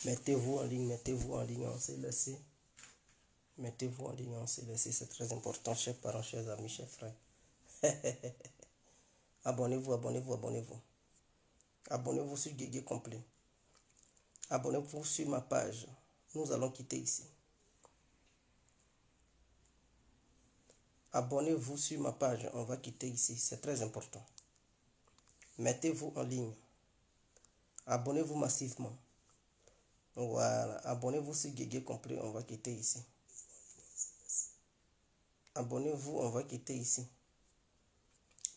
mettez-vous en ligne en CLC. Mettez-vous en ligne en CLC, c'est très important, chers parents, chers amis, chers frères. Abonnez-vous, abonnez-vous, abonnez-vous. Abonnez-vous sur Guégué Complet. Abonnez-vous sur ma page. Nous allons quitter ici. Abonnez-vous sur ma page. On va quitter ici. C'est très important. Mettez-vous en ligne. Abonnez-vous massivement. Voilà. Abonnez-vous sur Guégué Complet. On va quitter ici. Abonnez-vous. On va quitter ici.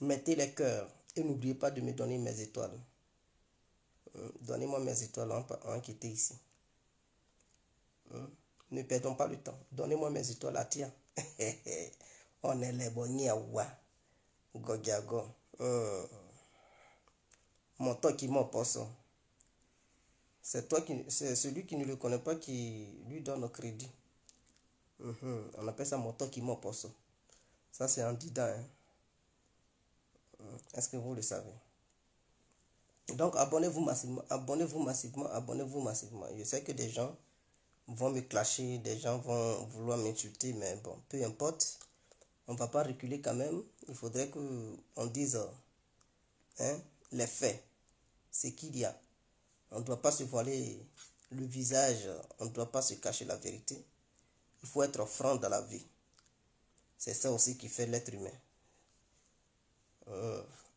Mettez les cœurs. Et n'oubliez pas de me donner mes étoiles. Donnez-moi mes étoiles. On va quitter ici. Ne perdons pas le temps. Donnez-moi mes étoiles à tiens. On est les bonnets à wa. Gogiago. Mon temps qui m'en passe. C'est celui qui ne le connaît pas qui lui donne le crédit. On appelle ça mon temps qui m'en passe. Ça c'est un dida. Est-ce que vous le savez? Donc abonnez-vous massivement. Abonnez-vous massivement. Abonnez-vous massivement. Je sais que des gens vont me clasher, des gens vont vouloir m'insulter, mais bon, peu importe. On ne va pas reculer quand même. Il faudrait qu'on dise les faits. C'est qu'il y a. On ne doit pas se voiler le visage. On ne doit pas se cacher la vérité. Il faut être franc dans la vie. C'est ça aussi qui fait l'être humain.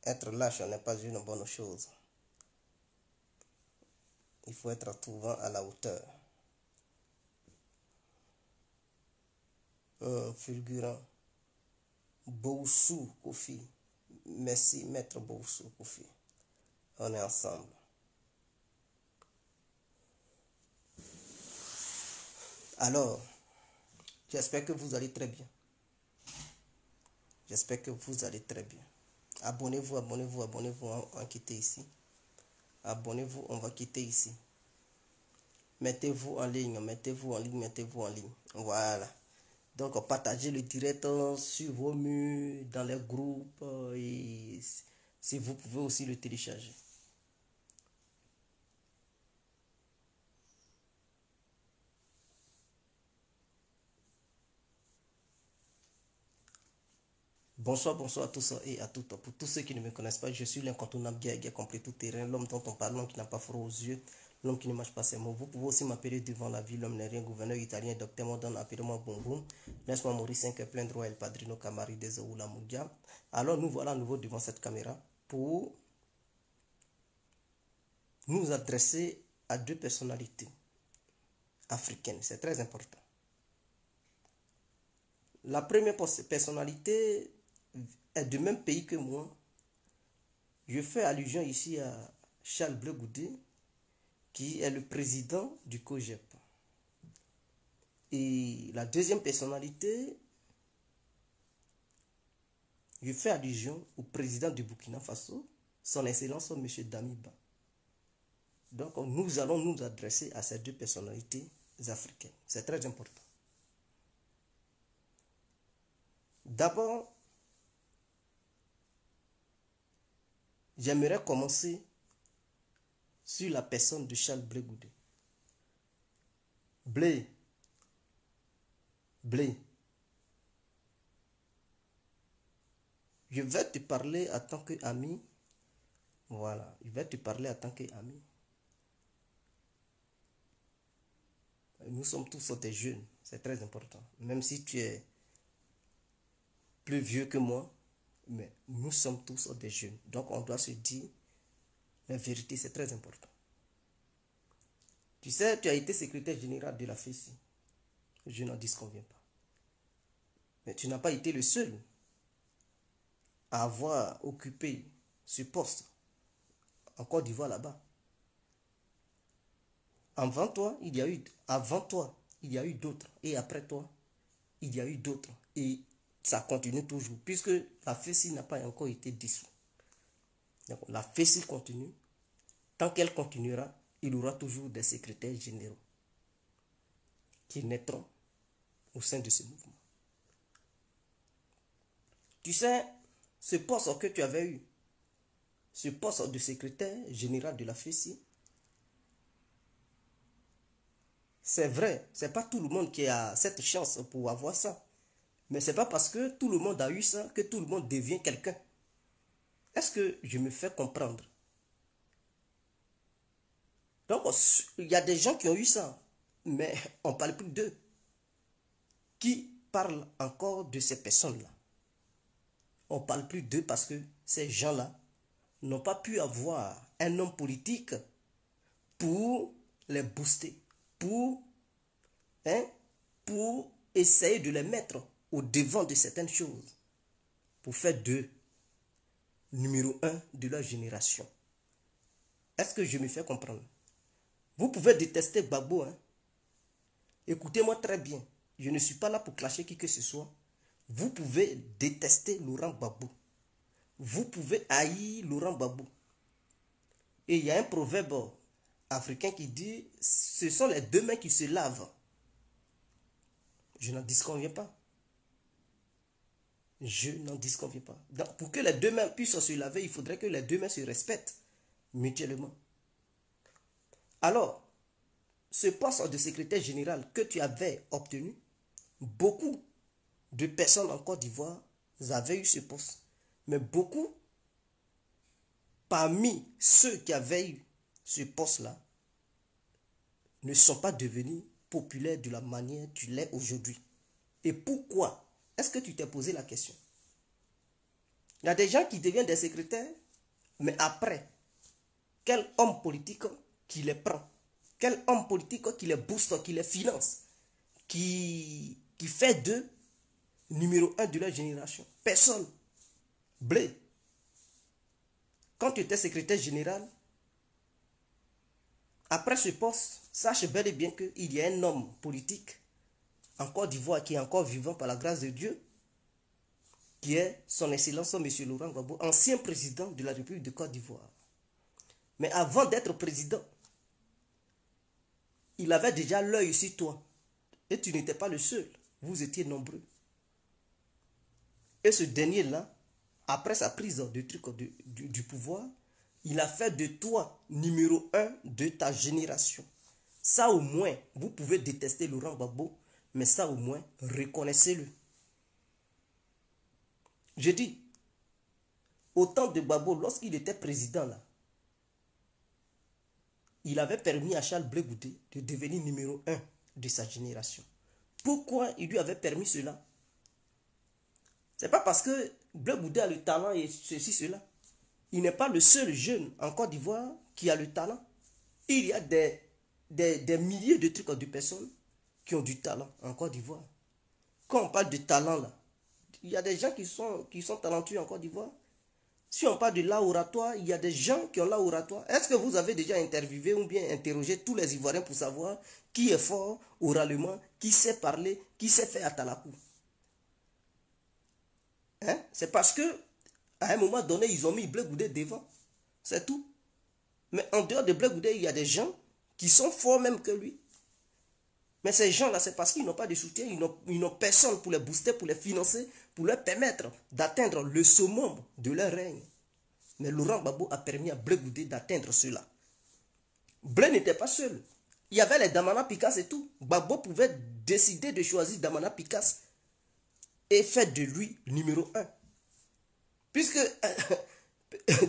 Être lâche n'est pas une bonne chose. Il faut être souvent à la hauteur. Fulgurant. Boussou Kofi. Merci, maître Boussou Kofi. On est ensemble. Alors, j'espère que vous allez très bien. J'espère que vous allez très bien. Abonnez-vous, abonnez-vous, abonnez-vous. On va quitter ici. Abonnez-vous, on va quitter ici. Mettez-vous en ligne, mettez-vous en ligne, mettez-vous en ligne. Voilà. Donc, partagez le direct sur vos murs, dans les groupes. Et si vous pouvez aussi le télécharger. Bonsoir, bonsoir à tous et à toutes. Pour tous ceux qui ne me connaissent pas, je suis l'incontournable Guégué Complet tout terrain, l'homme dont on parle, l'homme qui n'a pas froid aux yeux, l'homme qui ne mâche pas ses mots. Vous pouvez aussi m'appeler devant la vie, l'homme n'est rien, gouverneur italien, docteur Modon, appelez-moi Boum Boum. Laisse-moi mourir 5 plein droit, El Padrino Camari de Zoula Moudia. Alors nous voilà à nouveau devant cette caméra pour nous adresser à deux personnalités africaines. C'est très important. La première personnalité est du même pays que moi. Je fais allusion ici à Charles Bleu Goudé, qui est le président du COGEP. Et la deuxième personnalité, je fais allusion au président du Burkina Faso, son Excellence M. Damiba. Donc nous allons nous adresser à ces deux personnalités africaines. C'est très important. D'abord, j'aimerais commencer sur la personne de Charles Blé Goudé. Blé. Je vais te parler en tant qu'ami. Voilà, je vais te parler en tant qu'ami. Nous sommes tous des jeunes, c'est très important. Même si tu es plus vieux que moi, mais nous sommes tous des jeunes. Donc on doit se dire la vérité, c'est très important. Tu sais, tu as été secrétaire général de la FECI. Je n'en disconviens pas. Mais tu n'as pas été le seul à avoir occupé ce poste en Côte d'Ivoire là-bas. Avant toi, il y a eu d'autres. Et après toi, il y a eu d'autres. Et ça continue toujours, puisque la FECI n'a pas encore été dissoute. Donc, la FECI continue. Tant qu'elle continuera, il y aura toujours des secrétaires généraux qui naîtront au sein de ce mouvement. Tu sais, ce poste que tu avais eu, ce poste de secrétaire général de la FECI, C'est vrai, c'est pas tout le monde qui a cette chance pour avoir ça. Mais c'est pas parce que tout le monde a eu ça que tout le monde devient quelqu'un. Est-ce que je me fais comprendre? Donc, il y a des gens qui ont eu ça, mais on ne parle plus d'eux. Qui parle encore de ces personnes-là? On ne parle plus d'eux parce que ces gens-là n'ont pas pu avoir un homme politique pour les booster, pour essayer de les mettre au devant de certaines choses, pour faire d'eux numéro 1 de leur génération. Est-ce que je me fais comprendre? Vous pouvez détester Gbagbo, hein? Écoutez-moi très bien. Je ne suis pas là pour clasher qui que ce soit. Vous pouvez détester Laurent Gbagbo. Vous pouvez haïr Laurent Gbagbo. Et il y a un proverbe africain qui dit, ce sont les deux mains qui se lavent. Je n'en disconviens pas. Je n'en disconviens pas. Donc, pour que les deux mains puissent se laver, il faudrait que les deux mains se respectent mutuellement. Alors, ce poste de secrétaire général que tu avais obtenu, beaucoup de personnes en Côte d'Ivoire avaient eu ce poste. Mais beaucoup, parmi ceux qui avaient eu ce poste-là, ne sont pas devenus populaires de la manière que tu l'es aujourd'hui. Et pourquoi? Est-ce que tu t'es posé la question? Il y a des gens qui deviennent des secrétaires, mais après, quel homme politique qui les prend? Quel homme politique qui les booste, qui les finance, qui fait d'eux numéro 1 de leur génération? Personne. Blé. Quand tu étais secrétaire général, après ce poste, sache bel et bien qu'il y a un homme politique en Côte d'Ivoire qui est encore vivant par la grâce de Dieu, qui est son Excellence M. Laurent Gbagbo, ancien président de la République de Côte d'Ivoire. Mais avant d'être président, il avait déjà l'œil sur toi. Et tu n'étais pas le seul. Vous étiez nombreux. Et ce dernier-là, après sa prise du pouvoir, il a fait de toi numéro 1 de ta génération. Ça au moins, vous pouvez détester Laurent Gbagbo, mais ça au moins, reconnaissez-le. Je dis, au temps de Gbagbo, lorsqu'il était président là, il avait permis à Charles Blé Goudé de devenir numéro 1 de sa génération. Pourquoi il lui avait permis cela? Ce n'est pas parce que Blé Goudé a le talent et ceci, cela. Il n'est pas le seul jeune en Côte d'Ivoire qui a le talent. Il y a des milliers de trucs de personnes qui ont du talent en Côte d'Ivoire. Quand on parle de talent là, il y a des gens qui sont talentueux en Côte d'Ivoire. Si on parle de l'art oratoire, il y a des gens qui ont l'art oratoire. Est-ce que vous avez déjà interviewé ou bien interrogé tous les Ivoiriens pour savoir qui est fort oralement, qui sait parler, qui sait faire atalakou? Hein? C'est parce que à un moment donné, ils ont mis Blé Goudé devant. C'est tout. Mais en dehors de Blé Goudé, il y a des gens qui sont forts même que lui. Mais ces gens-là, c'est parce qu'ils n'ont pas de soutien, ils n'ont personne pour les booster, pour les financer, pour leur permettre d'atteindre le summum de leur règne. Mais Laurent Gbagbo a permis à Blé Goudé d'atteindre cela. Blé n'était pas seul. Il y avait les Damana Picasse et tout. Gbagbo pouvait décider de choisir Damana Picasse et faire de lui numéro 1. Puisque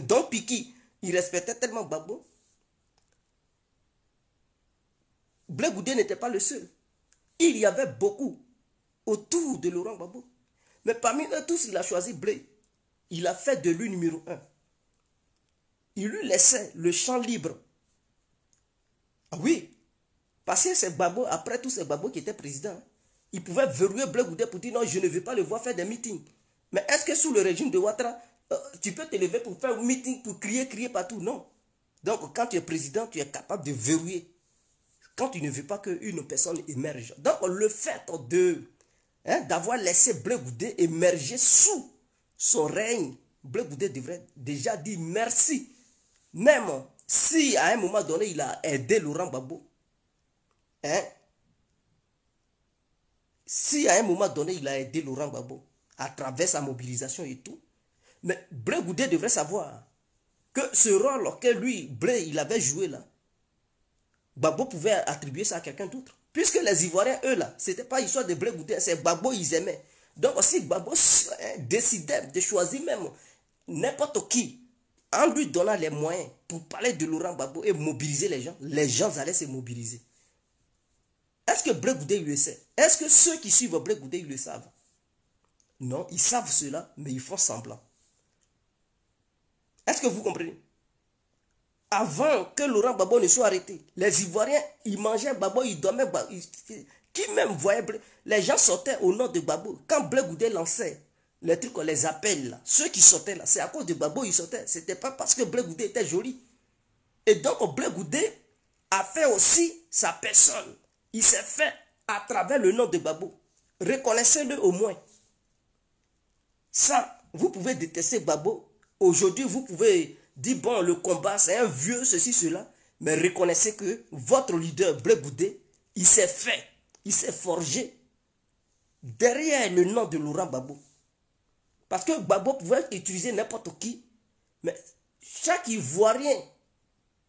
Don Piki, il respectait tellement Gbagbo. Blé Goudé n'était pas le seul. Il y avait beaucoup autour de Laurent Gbagbo. Mais parmi eux tous, il a choisi Blé. Il a fait de lui numéro 1. Il lui laissait le champ libre. Ah oui, parce que c'est Gbagbo, après tout, c'est Gbagbo qui était président. Il pouvait verrouiller Blé Goudé pour dire non, je ne veux pas le voir faire des meetings. Mais est-ce que sous le régime de Ouattara, tu peux te lever pour faire un meeting, pour crier partout? Non. Donc quand tu es président, tu es capable de verrouiller. Quand tu ne veux pas qu'une personne émerge. Donc le fait d'avoir laissé Blé Goudé émerger sous son règne, Blé Goudé devrait déjà dire merci. Même si à un moment donné, il a aidé Laurent Gbagbo. Si à un moment donné, il a aidé Laurent Gbagbo à travers sa mobilisation et tout. Mais Blé Goudé devrait savoir que ce rôle que lui, Blé, il avait joué là, Gbagbo pouvait attribuer ça à quelqu'un d'autre. Puisque les Ivoiriens, eux là, c'était pas histoire de Blé Goudé, c'est Gbagbo, ils aimaient. Donc si Gbagbo décidait de choisir même n'importe qui, en lui donnant les moyens pour parler de Laurent Gbagbo et mobiliser les gens allaient se mobiliser. Est-ce que Blé Goudé le sait? Est-ce que ceux qui suivent Blé Goudé, ils le savent? Non, ils savent cela, mais ils font semblant. Est-ce que vous comprenez? Avant que Laurent Gbagbo ne soit arrêté, les Ivoiriens, ils mangeaient Gbagbo, ils dormaient Gbagbo. Qui même voyait Blé? Les gens sortaient au nom de Gbagbo. Quand Blé Goudé lançait les trucs, on les appelle là, ceux qui sortaient là, c'est à cause de Gbagbo ils sortaient. Ce n'était pas parce que Blé Goudé était joli. Et donc Blé Goudé a fait aussi sa personne. Il s'est fait à travers le nom de Gbagbo. Reconnaissez-le au moins. Ça, vous pouvez détester Gbagbo. Aujourd'hui, vous pouvez dire, bon, le combat, c'est un vieux, ceci, cela. Mais reconnaissez que votre leader, Blé Goudé, il s'est fait, il s'est forgé derrière le nom de Laurent Gbagbo. Parce que Gbagbo pouvait utiliser n'importe qui. Mais chaque Ivoirien,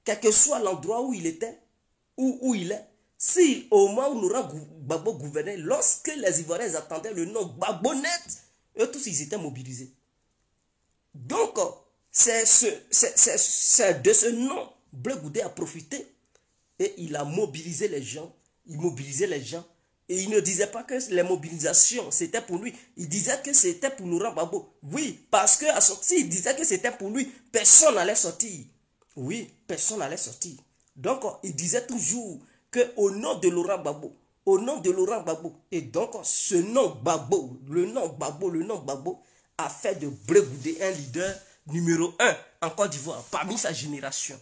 quel que soit l'endroit où il était, où il est, si au moment où Laurent Gbagbo gouvernait, lorsque les Ivoiriens attendaient le nom Gbagbo net, eux tous ils étaient mobilisés. Donc, c'est de ce nom, Blé Goudé a profité et il a mobilisé les gens. Il mobilisait les gens. Et il ne disait pas que les mobilisations, c'était pour lui. Il disait que c'était pour Laurent Gbagbo. Oui, parce qu'à sortir, il disait que c'était pour lui. Personne n'allait sortir. Oui, personne n'allait sortir. Donc, il disait toujours qu'au nom de Laurent Gbagbo, au nom de Laurent Gbagbo. Et donc, ce nom Gbagbo, le nom Gbagbo a fait de Blé Goudé un leader numéro 1 en Côte d'Ivoire, parmi sa génération.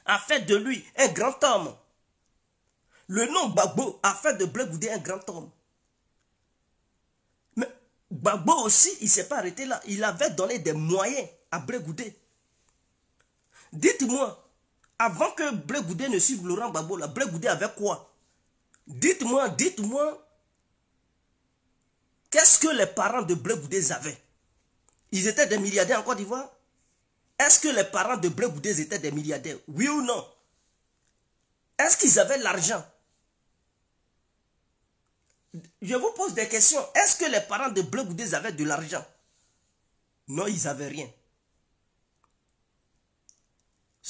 A fait de lui un grand homme. Le nom Gbagbo a fait de Blé Goudé un grand homme. Mais Gbagbo aussi, il ne s'est pas arrêté là. Il avait donné des moyens à Blé Goudé. Dites-moi, avant que Blé Goudé ne suive Laurent Gbagbo, là, Blé Goudé avait quoi? Dites-moi, qu'est-ce que les parents de Blé Goudé avaient? Ils étaient des milliardaires en Côte d'Ivoire? Est-ce que les parents de Blé Goudé étaient des milliardaires? Oui ou non? Est-ce qu'ils avaient l'argent? Je vous pose des questions. Est-ce que les parents de Blé Goudé avaient de l'argent? Non, ils n'avaient rien.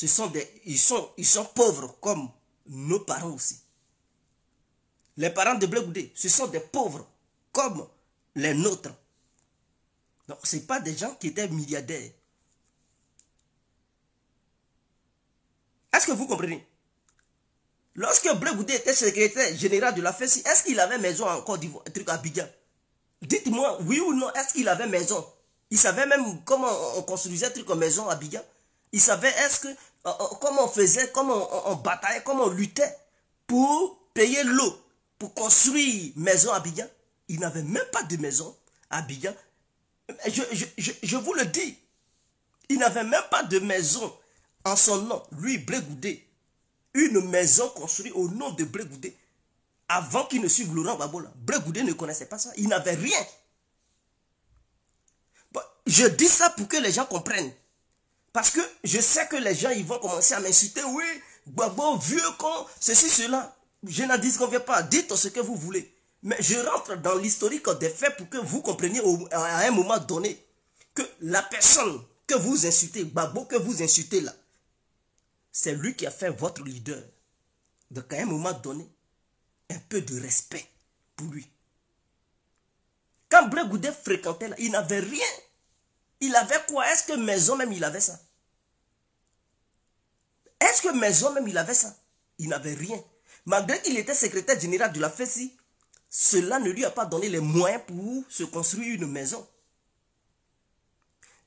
Ils sont pauvres comme nos parents aussi. Les parents de Blé Goudé, ce sont des pauvres comme les nôtres. Donc, ce n'est pas des gens qui étaient milliardaires. Est-ce que vous comprenez? Lorsque Blé Goudé était secrétaire général de la FESI, est-ce qu'il avait maison en Côte d'Ivoire, un truc à Abidjan? Dites-moi, oui ou non, est-ce qu'il avait maison? Il savait même comment on construisait un truc en maison à Abidjan. Il savait comment on faisait, comment on bataillait, comment on luttait pour payer l'eau, pour construire maison à Abidjan. Il n'avait même pas de maison à Abidjan. Je vous le dis, il n'avait même pas de maison en son nom, lui, Blé Goudé. Une maison construite au nom de Blé Goudé. Avant qu'il ne suive Laurent Gbagbo, Blé Goudé ne connaissait pas ça. Il n'avait rien. Bon, je dis ça pour que les gens comprennent. Parce que je sais que les gens ils vont commencer à m'insulter. Oui, Gbagbo, vieux con, ceci, cela. Je n'en disconviens pas. Dites ce que vous voulez. Mais je rentre dans l'historique des faits pour que vous compreniez à un moment donné que la personne que vous insultez, Gbagbo que vous insultez là, c'est lui qui a fait votre leader. Donc à un moment donné, un peu de respect pour lui. Quand Blé Goudé fréquentait là, il n'avait rien. Il avait quoi? Est-ce que maison même il avait ça? Est-ce que maison même il avait ça? Il n'avait rien. Malgré qu'il était secrétaire général de la FESI, cela ne lui a pas donné les moyens pour se construire une maison.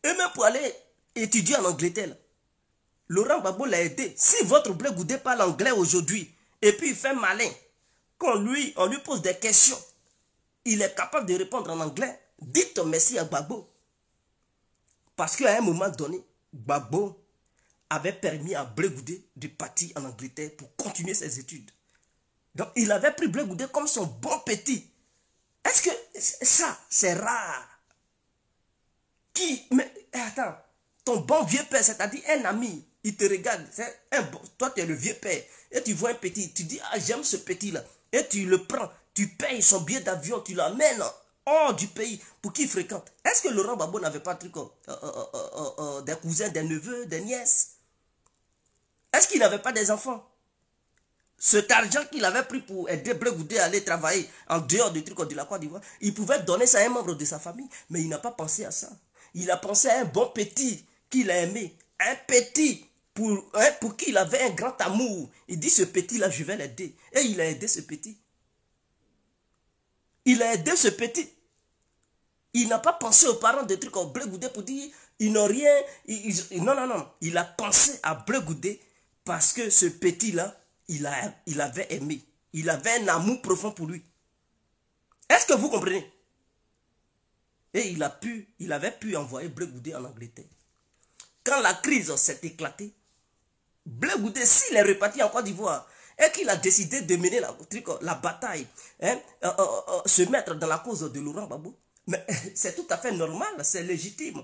Et même pour aller étudier en Angleterre, Laurent Gbagbo l'a aidé. Si votre Blé Goudé parle anglais aujourd'hui, et puis il fait malin, quand on lui pose des questions, il est capable de répondre en anglais, dites merci à Gbagbo. Parce qu'à un moment donné, Gbagbo avait permis à Blé Goudé de partir en Angleterre pour continuer ses études. Donc il avait pris Blé Goudé comme son bon petit. Est-ce que ça, c'est rare? Mais attends, ton bon vieux père, c'est-à-dire un ami, Il te regarde. Toi, tu es le vieux père. Et tu vois un petit. Tu dis, ah, j'aime ce petit-là. Et tu le prends. Tu payes son billet d'avion. Tu l'amènes hors du pays pour qu'il fréquente. Est-ce que Laurent Gbagbo n'avait pas des cousins, des neveux, des nièces? Est-ce qu'il n'avait pas des enfants? Cet argent qu'il avait pris pour aider Blé Goudé à aller travailler en dehors du truc de la Côte d'Ivoire, il pouvait donner ça à un membre de sa famille. Mais il n'a pas pensé à ça. Il a pensé à un bon petit qu'il a aimé. Un petit pour qui il avait un grand amour. Il dit, ce petit-là, je vais l'aider. Et il a aidé ce petit. Il a aidé ce petit. Il n'a pas pensé aux parents de trucs comme Blé Goudé pour dire, ils n'ont rien. Non. Il a pensé à Blé Goudé parce que ce petit-là, il avait aimé. Il avait un amour profond pour lui. Est-ce que vous comprenez? Et il avait pu envoyer Blé Goudé en Angleterre. Quand la crise s'est éclatée, Blé Goudé, s'il est reparti en Côte d'Ivoire et qu'il a décidé de mener la bataille, se mettre dans la cause de Laurent Gbagbo, mais c'est tout à fait normal, c'est légitime.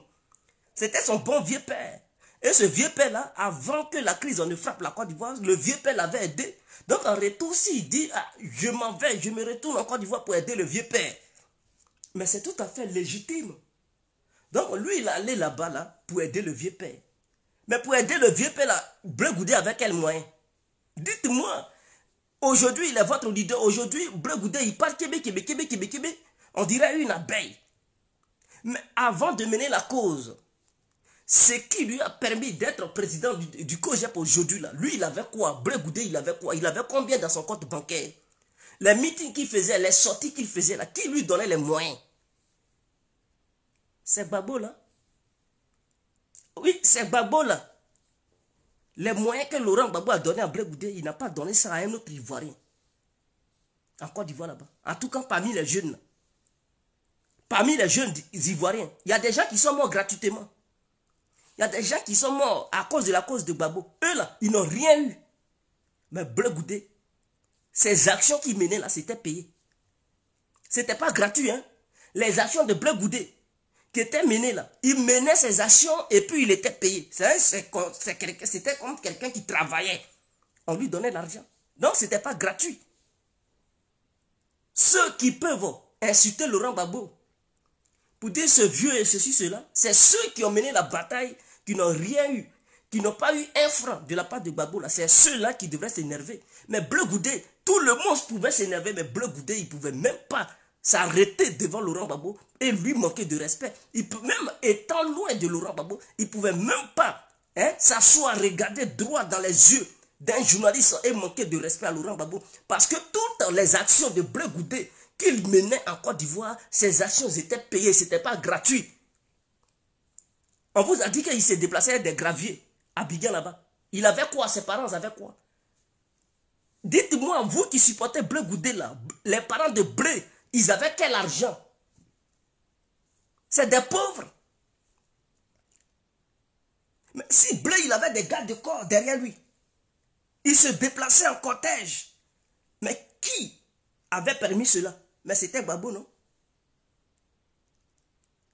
C'était son bon vieux père. Et ce vieux père-là, avant que la crise ne frappe la Côte d'Ivoire, le vieux père l'avait aidé. Donc en retour, s'il dit, ah, je m'en vais, je me retourne en Côte d'Ivoire pour aider le vieux père. Mais c'est tout à fait légitime. Donc lui, il allait là-bas là, pour aider le vieux père. Mais pour aider le vieux père là, Blé Goudé avec quel moyen? Dites-moi, aujourd'hui il est votre leader, aujourd'hui Blé Goudé il parle Québec. On dirait une abeille. Mais avant de mener la cause, ce qui lui a permis d'être président du COJEP aujourd'hui, là, lui, il avait quoi? Blé Goudé, il avait quoi? Il avait combien dans son compte bancaire? Les meetings qu'il faisait, les sorties qu'il faisait, là, qui lui donnait les moyens? C'est Gbagbo, là. Oui, c'est Gbagbo, là. Les moyens que Laurent Gbagbo a donné à Blé Goudé, il n'a pas donné ça à un autre Ivoirien. En Côte d'Ivoire, là-bas. En tout cas, parmi les jeunes, là. Parmi les jeunes Ivoiriens, il y a des gens qui sont morts gratuitement. Il y a des gens qui sont morts à cause de la cause de Gbagbo. Eux là, ils n'ont rien eu. Mais Blé Goudé, ces actions qu'il menait là, c'était payé. C'était pas gratuit, hein. Les actions de Blé Goudé qui étaient menées là, il menait ces actions et puis il était payé. C'était comme quelqu'un qui travaillait. On lui donnait l'argent. Donc c'était pas gratuit. Ceux qui peuvent insulter Laurent Gbagbo pour dire ce vieux et ceci, cela, c'est ceux qui ont mené la bataille, qui n'ont rien eu, qui n'ont pas eu un franc de la part de Gbagbo. C'est ceux-là qui devraient s'énerver. Mais Blé Goudé, tout le monde pouvait s'énerver, mais Blé Goudé, il ne pouvait même pas s'arrêter devant Laurent Gbagbo et lui manquer de respect. Même étant loin de Laurent Gbagbo, il ne pouvait même pas s'asseoir, regarder droit dans les yeux d'un journaliste et manquer de respect à Laurent Gbagbo. Parce que toutes les actions de Blé Goudé qu'il menait en Côte d'Ivoire, ces actions étaient payées, ce n'était pas gratuit. On vous a dit qu'il s'est déplacé avec des graviers à Biguin là-bas. Il avait quoi? Ses parents avaient quoi? Dites-moi, vous qui supportez Blé Goudé là, les parents de Blé, ils avaient quel argent? C'est des pauvres. Mais si Blé, il avait des gardes de corps derrière lui, il se déplaçait en cortège. Mais qui avait permis cela? Mais c'était Gbagbo, non?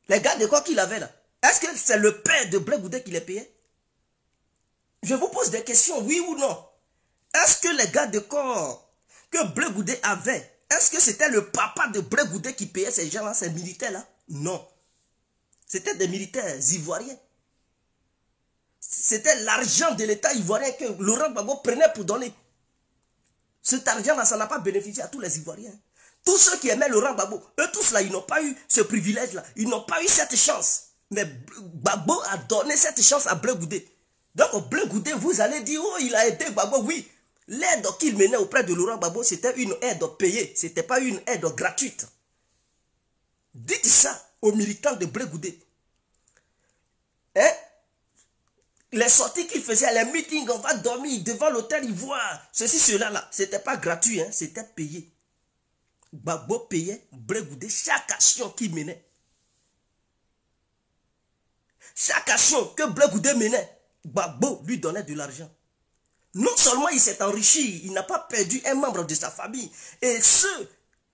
Les gardes de corps qu'il avait là, est-ce que c'est le père de Blé Goudé qui les payait? Je vous pose des questions, oui ou non? Est-ce que les gardes de corps que Blé Goudé avait, est-ce que c'était le papa de Blé Goudé qui payait ces gens-là, ces militaires-là? Non. C'était des militaires ivoiriens. C'était l'argent de l'État ivoirien que Laurent Gbagbo prenait pour donner. Cet argent-là, ça n'a pas bénéficié à tous les Ivoiriens. Tous ceux qui aimaient Laurent Gbagbo, eux tous là, ils n'ont pas eu ce privilège-là. Ils n'ont pas eu cette chance. Mais Gbagbo a donné cette chance à Blé Goudé. Donc Blé Goudé, vous allez dire, oh, il a aidé Gbagbo. Oui, l'aide qu'il menait auprès de Laurent Gbagbo, c'était une aide payée. Ce n'était pas une aide gratuite. Dites ça aux militants de Blé Goudé. Hein? Les sorties qu'il faisait, les meetings, on va dormir devant l'hôtel Ivoire. Ceci, cela là, c'était pas gratuit, hein, c'était payé. Gbagbo payait Blé Goudé chaque action qu'il menait. Chaque action que Blé Goudé menait, Gbagbo lui donnait de l'argent. Non seulement il s'est enrichi, il n'a pas perdu un membre de sa famille. Et ceux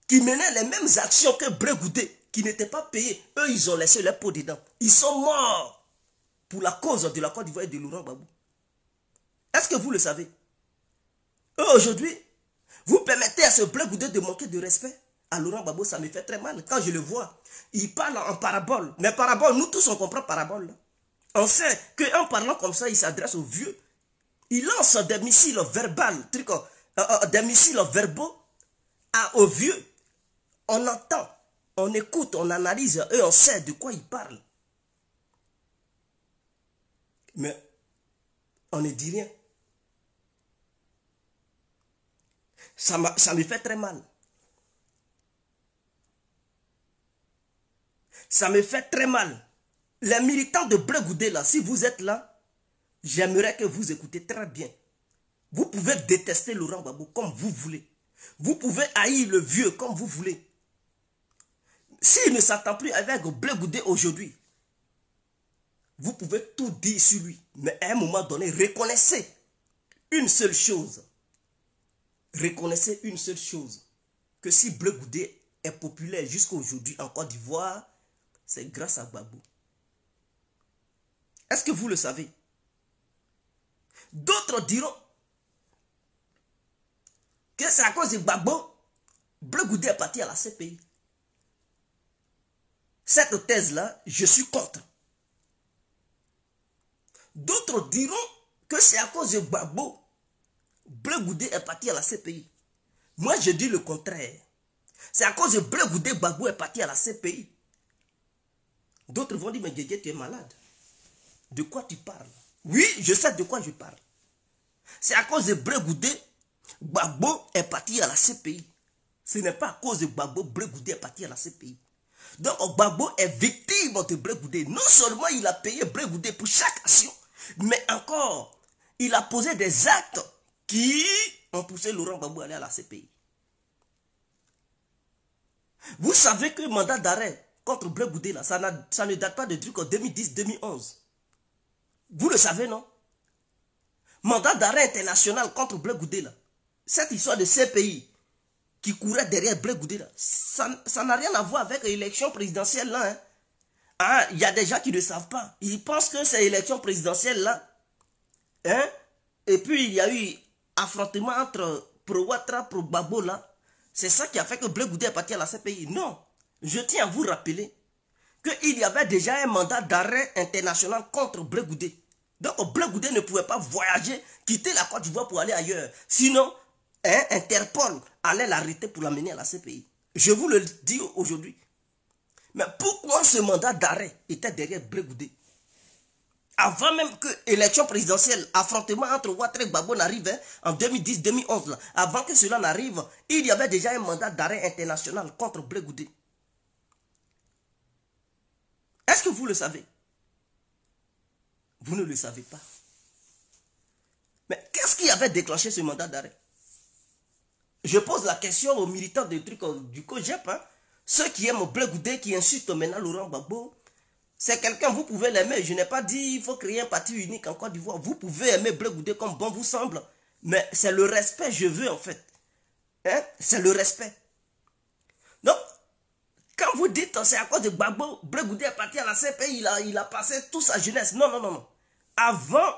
qui menaient les mêmes actions que Blé Goudé, qui n'étaient pas payés, eux, ils ont laissé leur peau dedans. Ils sont morts pour la cause de la Côte d'Ivoire et de Laurent Gbagbo. Est-ce que vous le savez? Aujourd'hui, vous permettez à ce Blé Goudé de manquer de respect à Laurent Gbagbo, ça me fait très mal. Quand je le vois, il parle en parabole. Mais parabole, nous tous on comprend parabole. Là. On sait qu'en parlant comme ça, il s'adresse aux vieux. Il lance des missiles verbaux, des missiles verbaux aux vieux. On entend, on écoute, on analyse et on sait de quoi il parle. Mais on ne dit rien. Ça me fait très mal. Ça me fait très mal. Les militants de Blé Goudé, là, si vous êtes là, j'aimerais que vous écoutez très bien. Vous pouvez détester Laurent Gbagbo comme vous voulez. Vous pouvez haïr le vieux comme vous voulez. S'il ne s'entend plus avec Blé Goudé aujourd'hui, vous pouvez tout dire sur lui. Mais à un moment donné, reconnaissez une seule chose. Reconnaissez une seule chose. Que si Blé Goudé est populaire jusqu'à aujourd'hui en Côte d'Ivoire, c'est grâce à Gbagbo. Est-ce que vous le savez? D'autres diront que c'est à cause de Gbagbo, Blé Goudé est parti à la CPI. Cette thèse-là, je suis contre. D'autres diront que c'est à cause de Gbagbo, Blé Goudé est parti à la CPI. Moi, je dis le contraire. C'est à cause de Blé Goudé, Gbagbo est parti à la CPI. D'autres vont dire, mais Djedje, tu es malade. De quoi tu parles? Oui, je sais de quoi je parle. C'est à cause de Blé Goudé, Gbagbo est parti à la CPI. Ce n'est pas à cause de Gbagbo, Blé Goudé est parti à la CPI. Donc Gbagbo est victime de Blé Goudé. Non seulement il a payé Blé Goudé pour chaque action, mais encore, il a posé des actes qui ont poussé Laurent Gbagbo à aller à la CPI. Vous savez que le mandat d'arrêt contre Blé Goudé, là, ça ne date pas de trucs en 2010-2011. Vous le savez, non? Mandat d'arrêt international contre Blé Goudé, là. Cette histoire de CPI qui courait derrière Blé Goudé, là, ça n'a rien à voir avec l'élection présidentielle, là. Hein? Ah, il y a des gens qui ne savent pas. Ils pensent que c'est l'élection présidentielle, là. Hein? Et puis, il y a eu affrontement entre Pro-Ouattara, Pro-Gbagbo, là. C'est ça qui a fait que Blé Goudé est parti à la CPI. Non. Je tiens à vous rappeler qu'il y avait déjà un mandat d'arrêt international contre Blé Goudé. Donc Blé Goudé ne pouvait pas voyager, quitter la Côte d'Ivoire pour aller ailleurs. Sinon, Interpol allait l'arrêter pour l'amener à la CPI. Je vous le dis aujourd'hui. Mais pourquoi ce mandat d'arrêt était derrière Blé Goudé? Avant même que l'élection présidentielle, affrontement entre Ouattara et Gbagbo n'arrive en 2010-2011, avant que cela n'arrive, il y avait déjà un mandat d'arrêt international contre Blé Goudé. Est-ce que vous le savez? Vous ne le savez pas. Mais qu'est-ce qui avait déclenché ce mandat d'arrêt? Je pose la question aux militants du COJEP, hein, ceux qui aiment Blé Goudé, qui insultent maintenant Laurent Gbagbo. C'est quelqu'un, vous pouvez l'aimer. Je n'ai pas dit qu'il faut créer un parti unique en Côte d'Ivoire. Vous pouvez aimer Blé Goudé comme bon vous semble. Mais c'est le respect, je veux en fait. Hein? C'est le respect. Donc, quand vous dites c'est à cause de Gbagbo, Blé Goudé est parti à la CPI, il a passé toute sa jeunesse. Non, non, non, non. Avant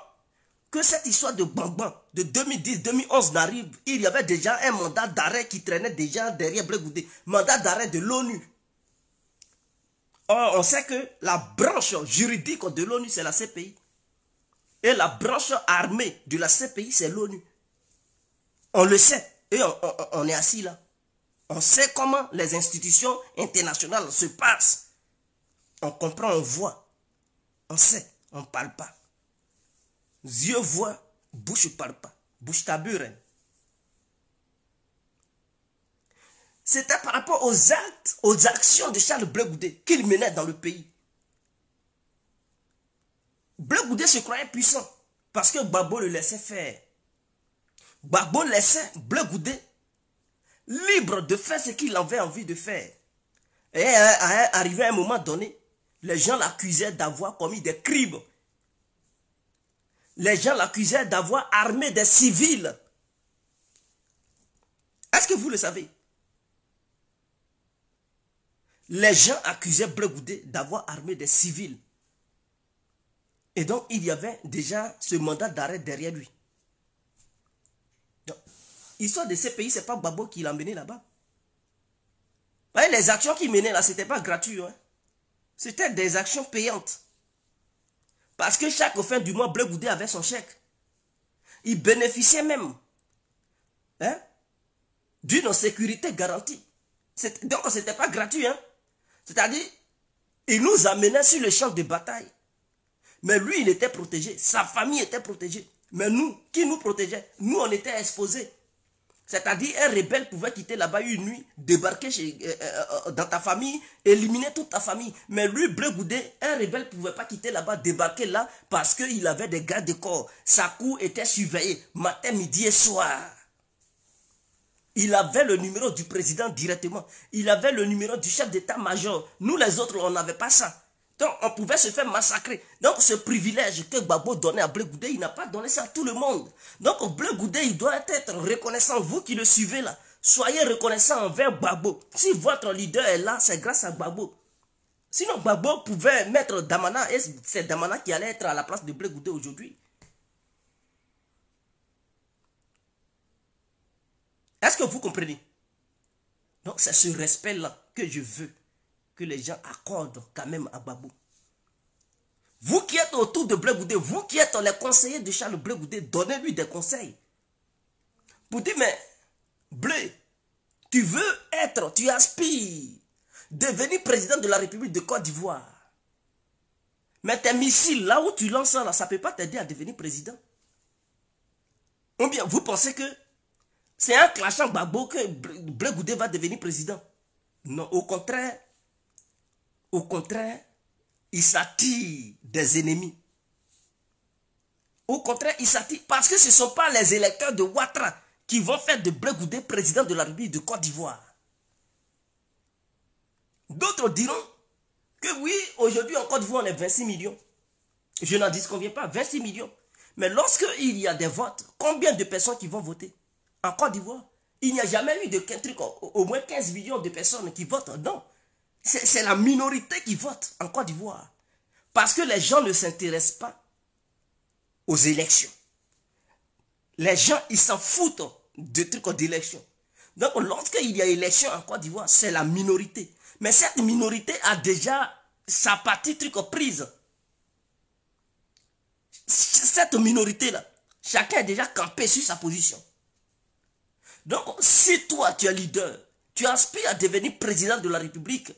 que cette histoire de Gbagbo de 2010-2011 n'arrive, il y avait déjà un mandat d'arrêt qui traînait déjà derrière Blé Goudé. Mandat d'arrêt de l'ONU. Or, on sait que la branche juridique de l'ONU, c'est la CPI. Et la branche armée de la CPI, c'est l'ONU. On le sait. Et on est assis là. On sait comment les institutions internationales se passent. On comprend, on voit. On sait, on ne parle pas. Yeux voient, bouche ne parle pas. Bouche tabure. Hein. C'était par rapport aux actes, aux actions de Charles Blé Goudé qu'il menait dans le pays. Blé Goudé se croyait puissant parce que Gbagbo le laissait faire. Gbagbo laissait Blé Goudé libre de faire ce qu'il avait envie de faire. Et arrivé à un moment donné, les gens l'accusaient d'avoir commis des crimes. Les gens l'accusaient d'avoir armé des civils. Est-ce que vous le savez? Les gens accusaient Blé Goudé d'avoir armé des civils. Et donc, il y avait déjà ce mandat d'arrêt derrière lui. l'histoire de ces pays, ce n'est pas Gbagbo qui l'a mené là-bas. Vous voyez, les actions qu'il menait là, ce n'était pas gratuit. Hein. C'était des actions payantes. Parce que chaque fin du mois, Blé Goudé avait son chèque. Il bénéficiait même d'une sécurité garantie. Donc, ce n'était pas gratuit. Hein. C'est-à-dire, il nous amenait sur le champ de bataille. Mais lui, il était protégé. Sa famille était protégée. Mais nous, qui nous protégeait? Nous, on était exposés. C'est-à-dire, un rebelle pouvait quitter là-bas une nuit, débarquer dans ta famille, éliminer toute ta famille. Mais lui, Blé Goudé, un rebelle ne pouvait pas quitter là-bas, débarquer là, parce qu'il avait des gardes de corps. Sa cour était surveillée, matin, midi et soir. Il avait le numéro du président directement. Il avait le numéro du chef d'état-major. Nous, les autres, on n'avait pas ça. Donc, on pouvait se faire massacrer. Donc, ce privilège que Gbagbo donnait à Blé Goudé, il n'a pas donné ça à tout le monde. Donc, Blé Goudé, il doit être reconnaissant. Vous qui le suivez là, soyez reconnaissant envers Gbagbo. Si votre leader est là, c'est grâce à Gbagbo. Sinon, Gbagbo pouvait mettre Damana, et c'est Damana qui allait être à la place de Blé Goudé aujourd'hui. Est-ce que vous comprenez? Donc, c'est ce respect-là que je veux que les gens accordent quand même à Gbagbo. Vous qui êtes autour de Blé Goudé, vous qui êtes les conseillers de Charles Blé Goudé, donnez-lui des conseils. Pour dire, mais Blé, tu aspires devenir président de la République de Côte d'Ivoire. Mais tes missiles, là où tu lances ça, ça ne peut pas t'aider à devenir président. Ou bien, vous pensez que c'est un clashant Gbagbo que Blé Goudé va devenir président? Non, au contraire, il s'attire des ennemis. Au contraire, il s'attire parce que ce ne sont pas les électeurs de Ouattara qui vont faire de Blé Goudé président de la République de Côte d'Ivoire. D'autres diront que oui, aujourd'hui en Côte d'Ivoire, on est 26 millions. Je n'en disconviens pas, 26 millions. Mais lorsqu'il y a des votes, combien de personnes qui vont voter? En Côte d'Ivoire, il n'y a jamais eu de truc, au moins 15 millions de personnes qui votent. Non, c'est la minorité qui vote en Côte d'Ivoire. Parce que les gens ne s'intéressent pas aux élections. Les gens, ils s'en foutent de trucs d'élections. Donc, lorsqu'il y a élection en Côte d'Ivoire, c'est la minorité. Mais cette minorité a déjà sa partie truc prise. Cette minorité-là, chacun est déjà campé sur sa position. Donc, si toi, tu es leader, tu aspires à devenir président de la République,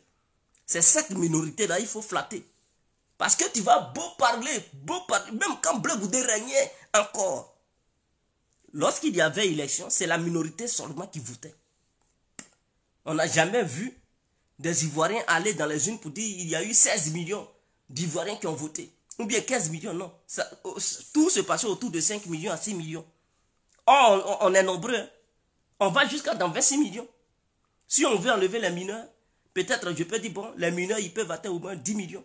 c'est cette minorité-là, il faut flatter. Parce que tu vas beau parler, même quand Blé Goudé régnait encore. Lorsqu'il y avait élection, c'est la minorité seulement qui votait. On n'a jamais vu des Ivoiriens aller dans les urnes pour dire qu'il y a eu 16 millions d'Ivoiriens qui ont voté. Ou bien 15 millions, non. Tout se passait autour de 5 millions à 6 millions. Oh, on est nombreux. Hein. On va jusqu'à dans 26 millions. Si on veut enlever les mineurs, peut-être je peux dire, bon, les mineurs, ils peuvent atteindre au moins 10 millions.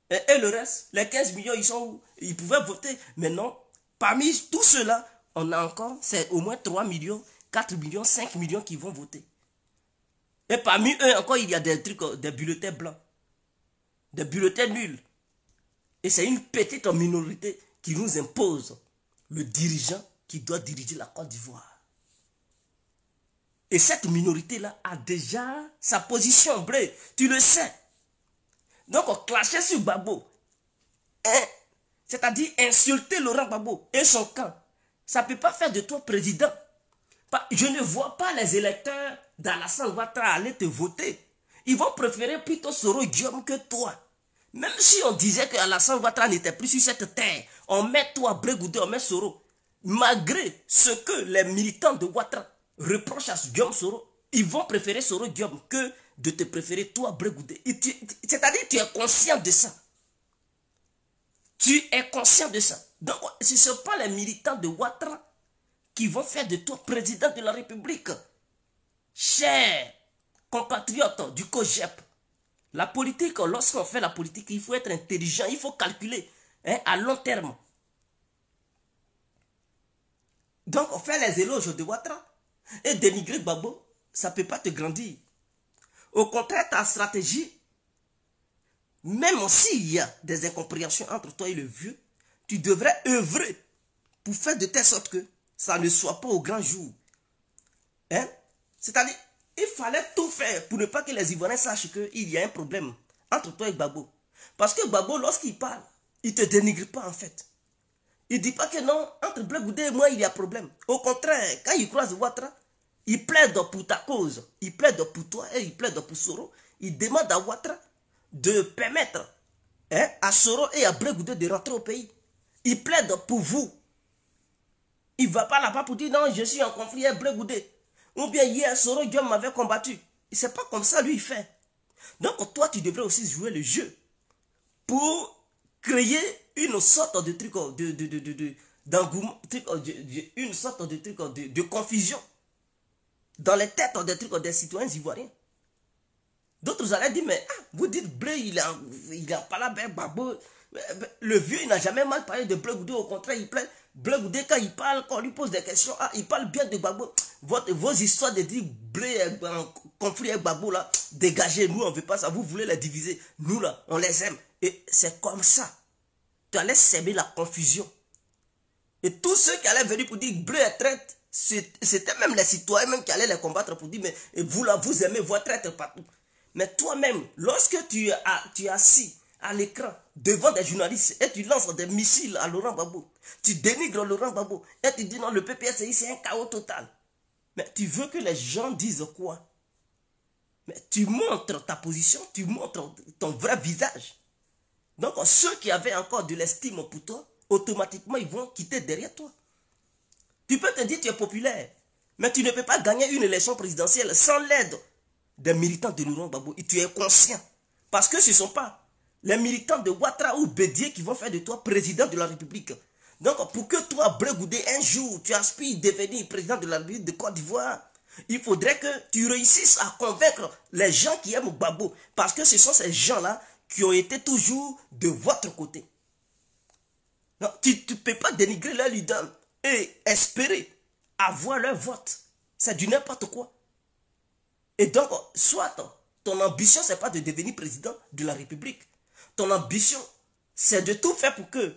Et le reste, les 15 millions, ils sont où? Ils pouvaient voter. Mais non, parmi tout cela, on a encore, c'est au moins 3 millions, 4 millions, 5 millions qui vont voter. Et parmi eux, encore, il y a des trucs, des bulletins blancs. Des bulletins nuls. Et c'est une petite minorité qui nous impose le dirigeant qui doit diriger la Côte d'Ivoire. Et cette minorité-là a déjà sa position, Blé. Tu le sais. Donc, on clashait sur Gbagbo. Hein? C'est-à-dire insulter Laurent Gbagbo et son camp. Ça ne peut pas faire de toi président. Je ne vois pas les électeurs d'Alassane Ouattara aller te voter. Ils vont préférer plutôt Soro Guillaume que toi. Même si on disait que Alassane Ouattara n'était plus sur cette terre, on met toi, Blé Goudé, on met Soro. Malgré ce que les militants de Ouattara reprochent à Guillaume Soro, ils vont préférer Soro Guillaume que de te préférer toi, Blé Goudé. C'est-à-dire que tu es conscient de ça. Tu es conscient de ça. Donc, ce ne sont pas les militants de Ouattara qui vont faire de toi président de la République. Chers compatriotes du COJEP, la politique, lorsqu'on fait la politique, il faut être intelligent, il faut calculer à long terme. Donc, on fait les éloges de Ouattara et dénigrer Gbagbo, ça ne peut pas te grandir. Au contraire, ta stratégie, même s'il y a des incompréhensions entre toi et le vieux, tu devrais œuvrer pour faire de telle sorte que ça ne soit pas au grand jour. Hein? C'est-à-dire, il fallait tout faire pour ne pas que les Ivoiriens sachent qu'il y a un problème entre toi et Gbagbo. Parce que Gbagbo, lorsqu'il parle, il ne te dénigre pas en fait. Il ne dit pas que non, entre Blé Goudé et moi, il y a problème. Au contraire, quand il croise Ouattara, il plaide pour ta cause. Il plaide pour toi et il plaide pour Soro. Il demande à Ouattara de permettre à Soro et à Blé Goudé de rentrer au pays. Il plaide pour vous. Il ne va pas là-bas pour dire non, je suis en conflit avec Blé Goudé. Ou bien hier, Soro Diom m'avait combattu. Ce n'est pas comme ça, lui, il fait. Donc, toi, tu devrais aussi jouer le jeu pour créer une sorte de truc d'engouement, une sorte de truc de confusion dans les têtes des citoyens ivoiriens. D'autres allaient dire, mais vous dites Blé, il a pas la belle Gbagbo. Le vieux, il n'a jamais mal parlé de Blé Goudé, au contraire, il plaît. Blé Goudé, quand il parle, quand on lui pose des questions, il parle bien de Gbagbo. Vos histoires de dire Blé est en conflit avec Gbagbo, là, dégagez, nous, on ne veut pas ça, vous voulez les diviser. Nous, là, on les aime. Et c'est comme ça. Tu allais s'aimer la confusion. Et tous ceux qui allaient venir pour dire Blé est traître, c'était même les citoyens même qui allaient les combattre pour dire, mais vous, là, vous aimez voir traître partout. Mais toi-même, lorsque tu es assis à l'écran devant des journalistes et tu lances des missiles à Laurent Gbagbo, tu dénigres Laurent Gbagbo et tu dis non, le PPSI c'est un chaos total. Mais tu veux que les gens disent quoi? Mais tu montres ta position, tu montres ton vrai visage. Donc ceux qui avaient encore de l'estime pour toi, automatiquement ils vont quitter derrière toi. Tu peux te dire que tu es populaire, mais tu ne peux pas gagner une élection présidentielle sans l'aide des militants de Laurent Gbagbo. Et tu es conscient. Parce que ce ne sont pas les militants de Ouattara ou Bédié qui vont faire de toi président de la République. Donc, pour que toi, Blé Goudé, un jour, tu aspires devenir président de la République de Côte d'Ivoire, il faudrait que tu réussisses à convaincre les gens qui aiment Gbagbo. Parce que ce sont ces gens-là qui ont été toujours de votre côté. Donc, tu ne peux pas dénigrer leur leader et espérer avoir leur vote. C'est du n'importe quoi. Et donc, soit ton ambition, ce n'est pas de devenir président de la République. Ton ambition, c'est de tout faire pour que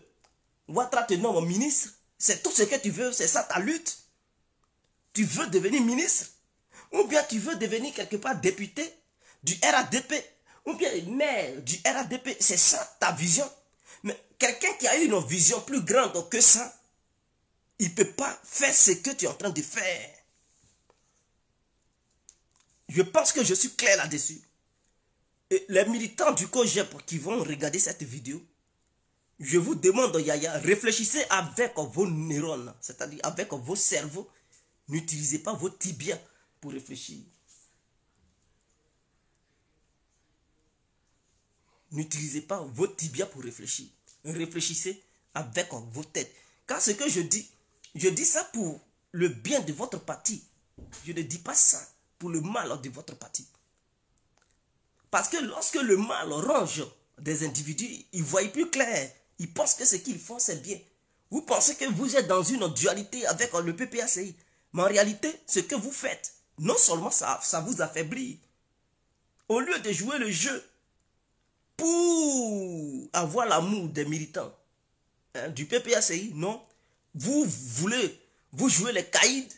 Ouattara te nomme ministre. C'est tout ce que tu veux, c'est ça ta lutte. Tu veux devenir ministre, ou bien tu veux devenir quelque part député du RADP, ou bien maire du RADP. C'est ça ta vision. Mais quelqu'un qui a une vision plus grande que ça, il ne peut pas faire ce que tu es en train de faire. Je pense que je suis clair là-dessus. Et les militants du COJEP qui vont regarder cette vidéo, je vous demande, Yaya, réfléchissez avec vos neurones, c'est-à-dire avec vos cerveaux. N'utilisez pas vos tibias pour réfléchir. N'utilisez pas vos tibias pour réfléchir. Réfléchissez avec vos têtes. Car ce que je dis ça pour le bien de votre parti. Je ne dis pas ça pour le mal de votre parti. Parce que lorsque le mal ronge des individus, ils ne voient plus clair. Ils pensent que ce qu'ils font, c'est bien. Vous pensez que vous êtes dans une dualité avec le PPACI. Mais en réalité, ce que vous faites, non seulement ça vous affaiblit. Au lieu de jouer le jeu pour avoir l'amour des militants du PPACI, non. Vous jouez les caïds.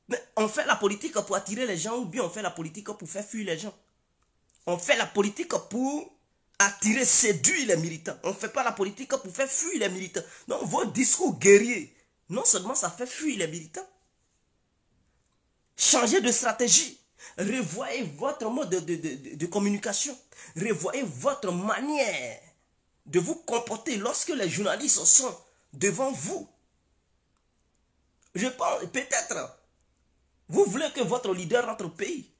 Mais on fait la politique pour attirer les gens ou bien on fait la politique pour faire fuir les gens. On fait la politique pour attirer, séduire les militants. On ne fait pas la politique pour faire fuir les militants. Donc vos discours guerriers, non seulement ça fait fuir les militants. Changez de stratégie. Revoyez votre mode de communication. Revoyez votre manière de vous comporter lorsque les journalistes sont devant vous. Je pense peut-être... Vous voulez que votre leader rentre au pays.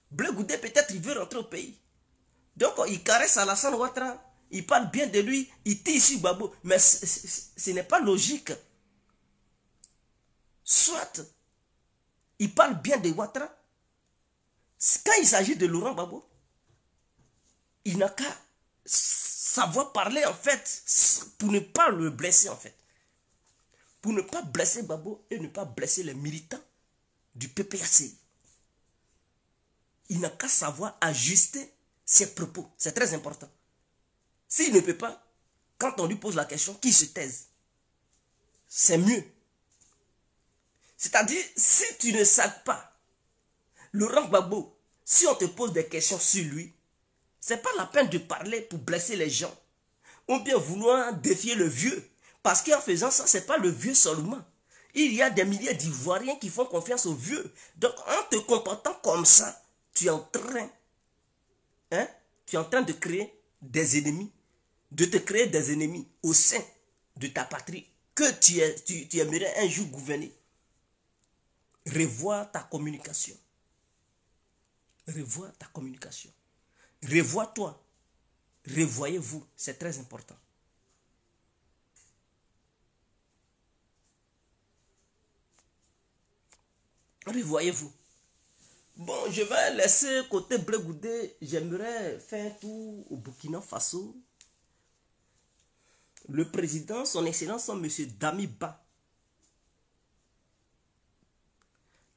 Blé Goudé, peut-être, il veut rentrer au pays. Donc, il caresse Alassane Ouattara. Il parle bien de lui. Il tire ici Gbagbo. Mais ce n'est pas logique. Soit, il parle bien de Ouattara. Quand il s'agit de Laurent Gbagbo, il n'a qu'à savoir parler, en fait, pour ne pas le blesser, en fait. Pour ne pas blesser Gbagbo et ne pas blesser les militants du PPACI. Il n'a qu'à savoir ajuster ses propos. C'est très important. S'il ne peut pas, quand on lui pose la question, qu'il se taise. C'est mieux. C'est-à-dire, si tu ne sais pas, Laurent Gbagbo, si on te pose des questions sur lui, c'est pas la peine de parler pour blesser les gens. Ou bien vouloir défier le vieux. Parce qu'en faisant ça, c'est pas le vieux seulement. Il y a des milliers d'Ivoiriens qui font confiance aux vieux. Donc, en te comportant comme ça, tu es en train de créer des ennemis, de te créer des ennemis au sein de ta patrie que tu aimerais un jour gouverner. Revois ta communication. Revois ta communication. Revois-toi. Revoyez-vous. C'est très important. Revoyez-vous. Bon, je vais laisser côté Blé Goudé. J'aimerais faire un tour au Burkina Faso. Le président, son excellence, M. Damiba.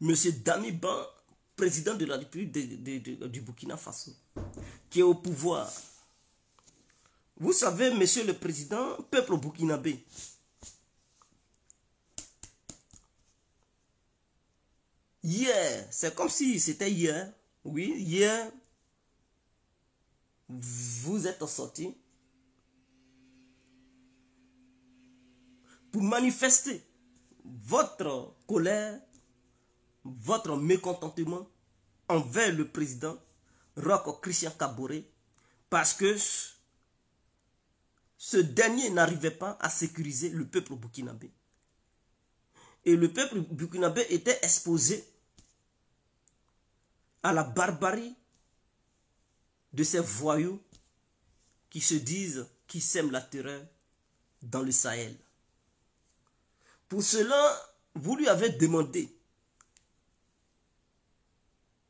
M. Damiba, président de la République du Burkina Faso, qui est au pouvoir. Vous savez, monsieur le président, peuple burkinabé, hier, c'est comme si c'était hier, oui, hier, vous êtes sortis pour manifester votre colère, votre mécontentement envers le président Roch Christian Kaboré, parce que ce dernier n'arrivait pas à sécuriser le peuple burkinabé. Et le peuple burkinabé était exposé à la barbarie de ces voyous qui se disent, qui sèment la terreur dans le Sahel. Pour cela, vous lui avez demandé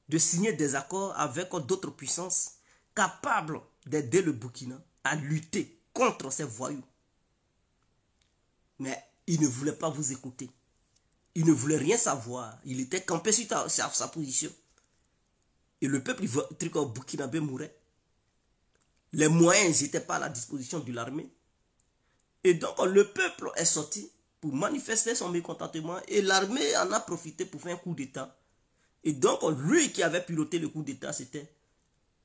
de signer des accords avec d'autres puissances capables d'aider le Burkina à lutter contre ces voyous. Mais il ne voulait pas vous écouter. Il ne voulait rien savoir. Il était campé sur sa position. Et le peuple burkinabé mourait. Les moyens n'étaient pas à la disposition de l'armée. Et donc le peuple est sorti pour manifester son mécontentement. Et l'armée en a profité pour faire un coup d'État. Et donc lui qui avait piloté le coup d'État, c'était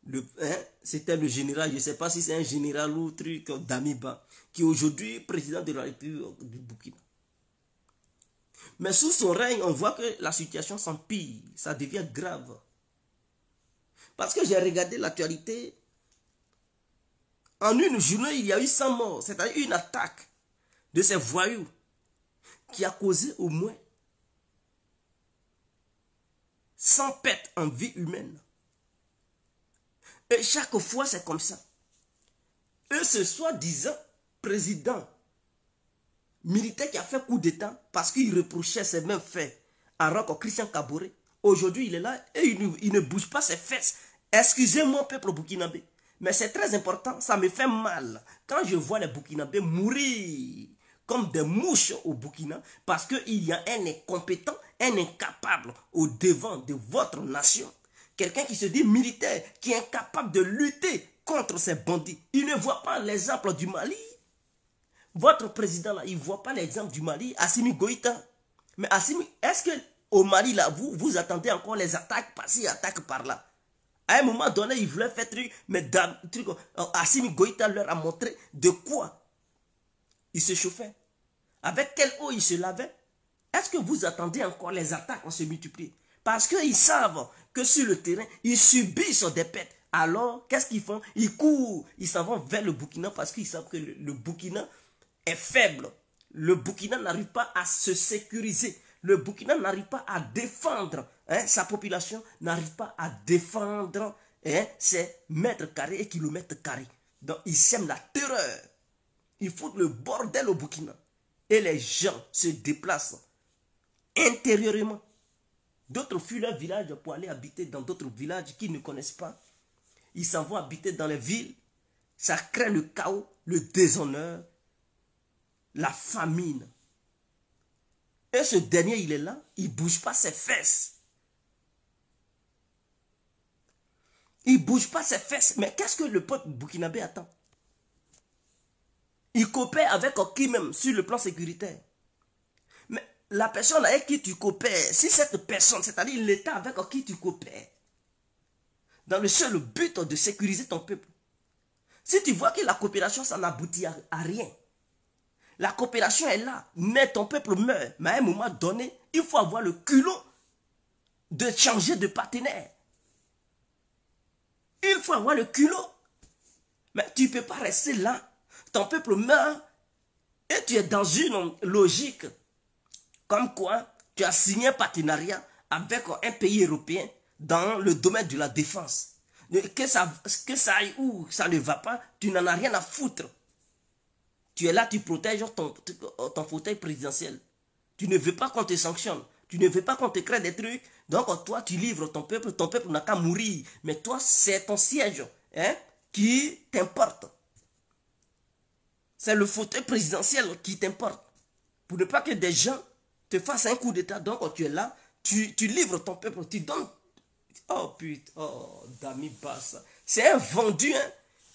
le général, je ne sais pas si c'est un général ou truc, Damiba, qui est aujourd'hui président de la République du Burkina. Mais sous son règne, on voit que la situation s'empire, ça devient grave. Parce que j'ai regardé l'actualité, en une journée, il y a eu 100 morts, c'est-à-dire une attaque de ces voyous qui a causé au moins 100 pertes en vie humaine. Et chaque fois, c'est comme ça. Et ce soi-disant président militaire qui a fait coup d'État parce qu'il reprochait ces mêmes faits à Roch Christian Kaboré. Aujourd'hui, il est là et il ne bouge pas ses fesses. Excusez-moi, peuple burkinabé, mais c'est très important, ça me fait mal quand je vois les Burkinabés mourir comme des mouches au Burkina parce qu'il y a un incompétent, un incapable au devant de votre nation. Quelqu'un qui se dit militaire, qui est incapable de lutter contre ces bandits. Il ne voit pas l'exemple du Mali. Votre président là, il ne voit pas l'exemple du Mali, Assimi Goïta. Mais Assimi, est-ce qu'au Mali là, vous attendez encore les attaques par-ci, attaques par-là? À un moment donné, il voulait faire truc, mais Assimi Goïta leur a montré de quoi il se chauffait. Avec quelle eau il se lavait. Est-ce que vous attendez encore les attaques en se multiplier? Parce qu'ils savent que sur le terrain, ils subissent des pertes. Alors, qu'est-ce qu'ils font? Ils courent, ils s'en vont vers le Burkina parce qu'ils savent que le Burkina est faible. Le Burkina n'arrive pas à se sécuriser. Le Burkina n'arrive pas à défendre. Sa population n'arrive pas à défendre ses mètres carrés et kilomètres carrés. Donc, ils sèment la terreur. Ils foutent le bordel au Burkina. Et les gens se déplacent intérieurement. D'autres fuient leur village pour aller habiter dans d'autres villages qu'ils ne connaissent pas. Ils s'en vont habiter dans les villes. Ça crée le chaos, le déshonneur, la famine. Et ce dernier, il est là, il ne bouge pas ses fesses. Il ne bouge pas ses fesses. Mais qu'est-ce que le peuple burkinabé attend? Il coopère avec qui même sur le plan sécuritaire. Mais la personne avec qui tu coopères, si cette personne, c'est-à-dire l'État avec qui tu coopères, dans le seul but de sécuriser ton peuple, si tu vois que la coopération, ça n'aboutit à rien, la coopération est là, mais ton peuple meurt, mais à un moment donné, il faut avoir le culot de changer de partenaire. Il faut avoir le culot. Mais tu ne peux pas rester là. Ton peuple meurt et tu es dans une logique comme quoi tu as signé un partenariat avec un pays européen dans le domaine de la défense. Que ça aille où ça ne va pas, tu n'en as rien à foutre. Tu es là, tu protèges ton fauteuil présidentiel. Tu ne veux pas qu'on te sanctionne. Tu ne veux pas qu'on te crée des trucs. Donc toi, tu livres ton peuple n'a qu'à mourir. Mais toi, c'est ton siège qui t'importe. C'est le fauteuil présidentiel qui t'importe. Pour ne pas que des gens te fassent un coup d'état. Donc tu es là, tu livres ton peuple, tu donnes. Oh putain, oh Dami Bassa. C'est un vendu, hein.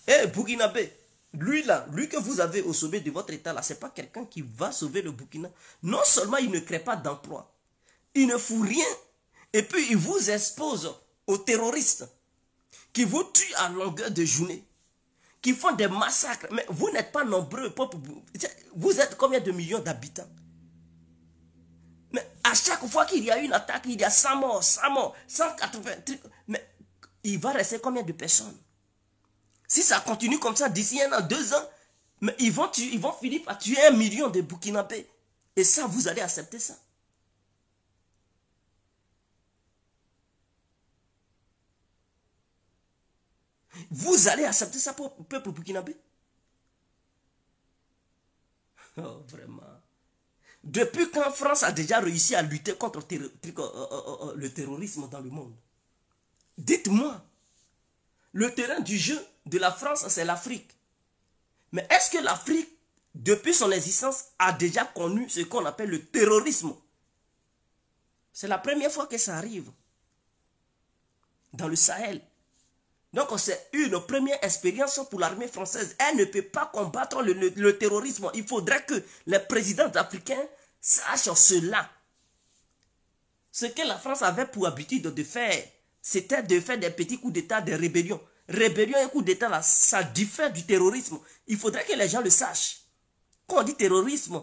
Eh, Burkinabé. Lui là, lui que vous avez au sommet de votre état là, c'est pas quelqu'un qui va sauver le Burkina. Non seulement il ne crée pas d'emploi, il ne fout rien, et puis il vous expose aux terroristes qui vous tuent à longueur de journée, qui font des massacres. Mais vous n'êtes pas nombreux. Vous êtes combien de millions d'habitants? Mais à chaque fois qu'il y a une attaque, il y a 100 morts, 180 trucs. Mais il va rester combien de personnes? Si ça continue comme ça, d'ici 1 an, 2 ans, mais ils vont finir par tuer 1 million de Burkinabés. Et ça, vous allez accepter ça? Vous allez accepter ça pour le peuple burkinabé? Oh, vraiment. Depuis quand France a déjà réussi à lutter contre le terrorisme dans le monde? Dites-moi. Le terrain du jeu de la France, c'est l'Afrique. Mais est-ce que l'Afrique, depuis son existence, a déjà connu ce qu'on appelle le terrorisme? C'est la première fois que ça arrive. Dans le Sahel. Donc c'est une première expérience pour l'armée française. Elle ne peut pas combattre le terrorisme. Il faudrait que les présidents africains sachent cela. Ce que la France avait pour habitude de faire, c'était de faire des petits coups d'état, des rébellions. Rébellion et coup d'état, là, ça diffère du terrorisme. Il faudrait que les gens le sachent. Quand on dit terrorisme,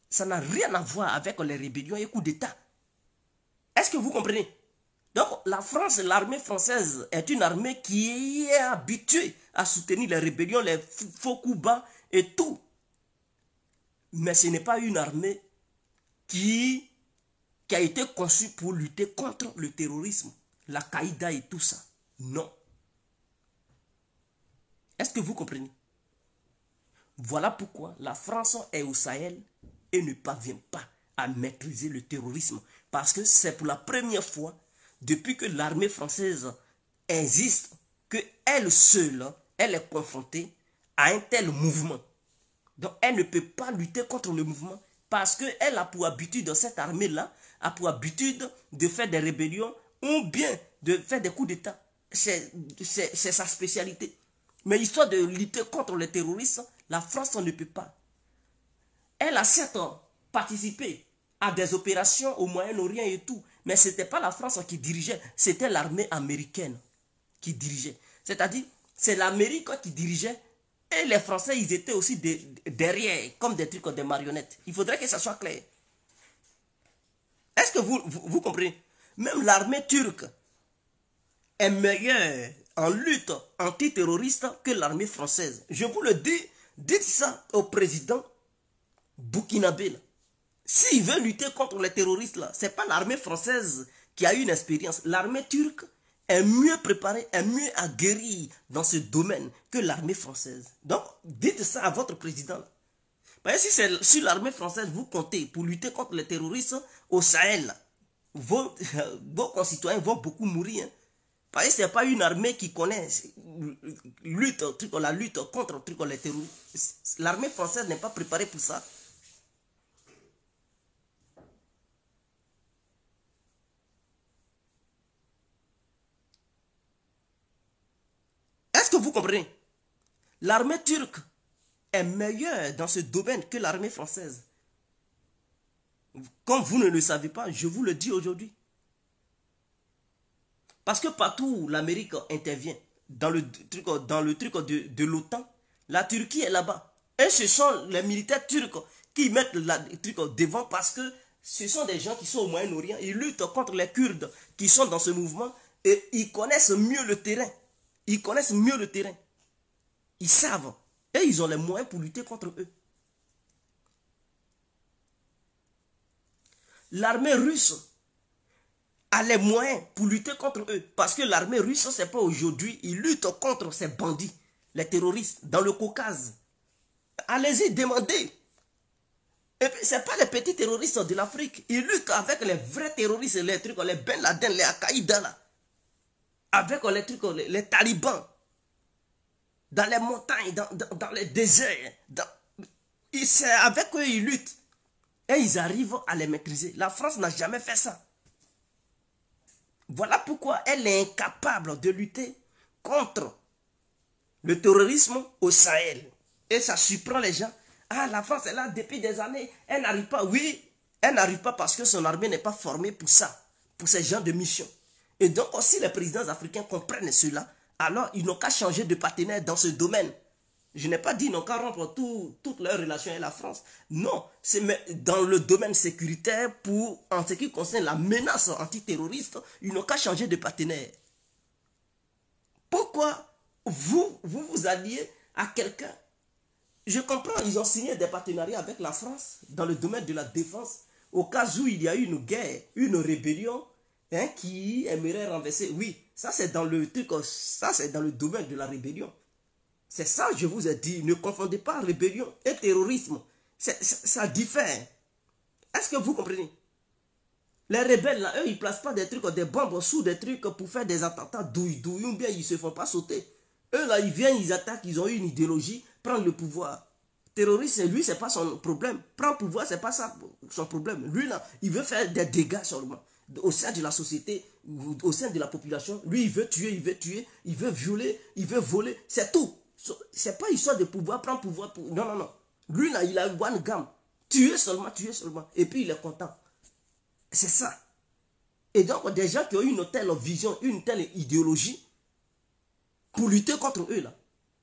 ça n'a rien à voir avec les rébellions et coups d'état. Est-ce que vous comprenez? Donc la France, l'armée française est une armée qui est habituée à soutenir les rébellions, les faux coups bas et tout. Mais ce n'est pas une armée qui a été conçue pour lutter contre le terrorisme, la Qaïda et tout ça. Non. Est-ce que vous comprenez? Voilà pourquoi la France est au Sahel et ne parvient pas à maîtriser le terrorisme. Parce que c'est pour la première fois depuis que l'armée française existe, qu'elle seule, elle est confrontée à un tel mouvement. Donc elle ne peut pas lutter contre le mouvement parce qu'elle a pour habitude, cette armée-là, a pour habitude de faire des rébellions ou bien de faire des coups d'État. C'est sa spécialité. Mais histoire de lutter contre les terroristes, la France ne peut pas. Elle a certes participé à des opérations au Moyen-Orient et tout, mais ce n'était pas la France qui dirigeait, c'était l'armée américaine qui dirigeait. C'est-à-dire, c'est l'Amérique qui dirigeait et les Français, ils étaient aussi derrière, comme des trucs, des marionnettes. Il faudrait que ça soit clair. Est-ce que vous comprenez? Même l'armée turque est meilleure en lutte antiterroriste que l'armée française. Je vous le dis, dites ça au président burkinabé. S'il veut lutter contre les terroristes, ce n'est pas l'armée française qui a eu une expérience. L'armée turque est mieux préparée, est mieux aguerrie dans ce domaine que l'armée française. Donc, dites ça à votre président. Là. Parce que si c'est sur l'armée française, vous comptez pour lutter contre les terroristes au Sahel, vos concitoyens vont beaucoup mourir. Hein. Parce que ce n'est pas une armée qui connaît la lutte contre les terroristes. L'armée française n'est pas préparée pour ça. Est-ce que vous comprenez? L'armée turque est meilleure dans ce domaine que l'armée française. Comme vous ne le savez pas, je vous le dis aujourd'hui. Parce que partout où l'Amérique intervient, dans le truc de l'OTAN, la Turquie est là-bas. Et ce sont les militaires turcs qui mettent le truc devant parce que ce sont des gens qui sont au Moyen-Orient. Ils luttent contre les Kurdes qui sont dans ce mouvement et ils connaissent mieux le terrain. Ils connaissent mieux le terrain. Ils savent. Et ils ont les moyens pour lutter contre eux. L'armée russe a les moyens pour lutter contre eux. Parce que l'armée russe, ce n'est pas aujourd'hui. Ils luttent contre ces bandits, les terroristes, dans le Caucase. Allez-y, demandez. Et puis, ce n'est pas les petits terroristes de l'Afrique. Ils luttent avec les vrais terroristes, les trucs, les Ben Laden, les Al-Qaïda, là. Avec les trucs, les talibans. Dans les montagnes, dans les déserts. C'est avec eux, ils luttent. Et ils arrivent à les maîtriser. La France n'a jamais fait ça. Voilà pourquoi elle est incapable de lutter contre le terrorisme au Sahel. Et ça surprend les gens. Ah, la France est là depuis des années. Elle n'arrive pas. Oui, elle n'arrive pas parce que son armée n'est pas formée pour ça. Pour ce genre de mission. Et donc, si les présidents africains comprennent cela, alors ils n'ont qu'à changer de partenaire dans ce domaine. Je n'ai pas dit qu'ils n'ont qu'à rompre toutes leurs relations avec la France. Non, c'est dans le domaine sécuritaire, en ce qui concerne la menace antiterroriste, ils n'ont qu'à changer de partenaire. Pourquoi vous alliez à quelqu'un? Je comprends, ils ont signé des partenariats avec la France dans le domaine de la défense, au cas où il y a une guerre, une rébellion qui aimerait renverser. Oui, ça c'est dans le truc, ça c'est dans le domaine de la rébellion. C'est ça, je vous ai dit, ne confondez pas rébellion et terrorisme. Ça diffère. Est-ce que vous comprenez? Les rebelles, là, eux, ils ne placent pas des trucs, des bombes sous des trucs pour faire des attentats douille, ou bien ils ne se font pas sauter. Eux, là, ils viennent, ils attaquent, ils ont une idéologie, prendre le pouvoir. Terroriste, lui, ce n'est pas son problème. Prendre le pouvoir, ce n'est pas ça son problème. Lui, là, il veut faire des dégâts seulement. Au sein de la société, au sein de la population. Lui, il veut tuer, il veut violer, il veut voler. C'est tout. C'est pas histoire de pouvoir prendre pouvoir. Non, non, non. Lui, là, il a one gamme. Tuer seulement, tuer seulement. Et puis, il est content. C'est ça. Et donc, des gens qui ont une telle vision, une telle idéologie, pour lutter contre eux, là,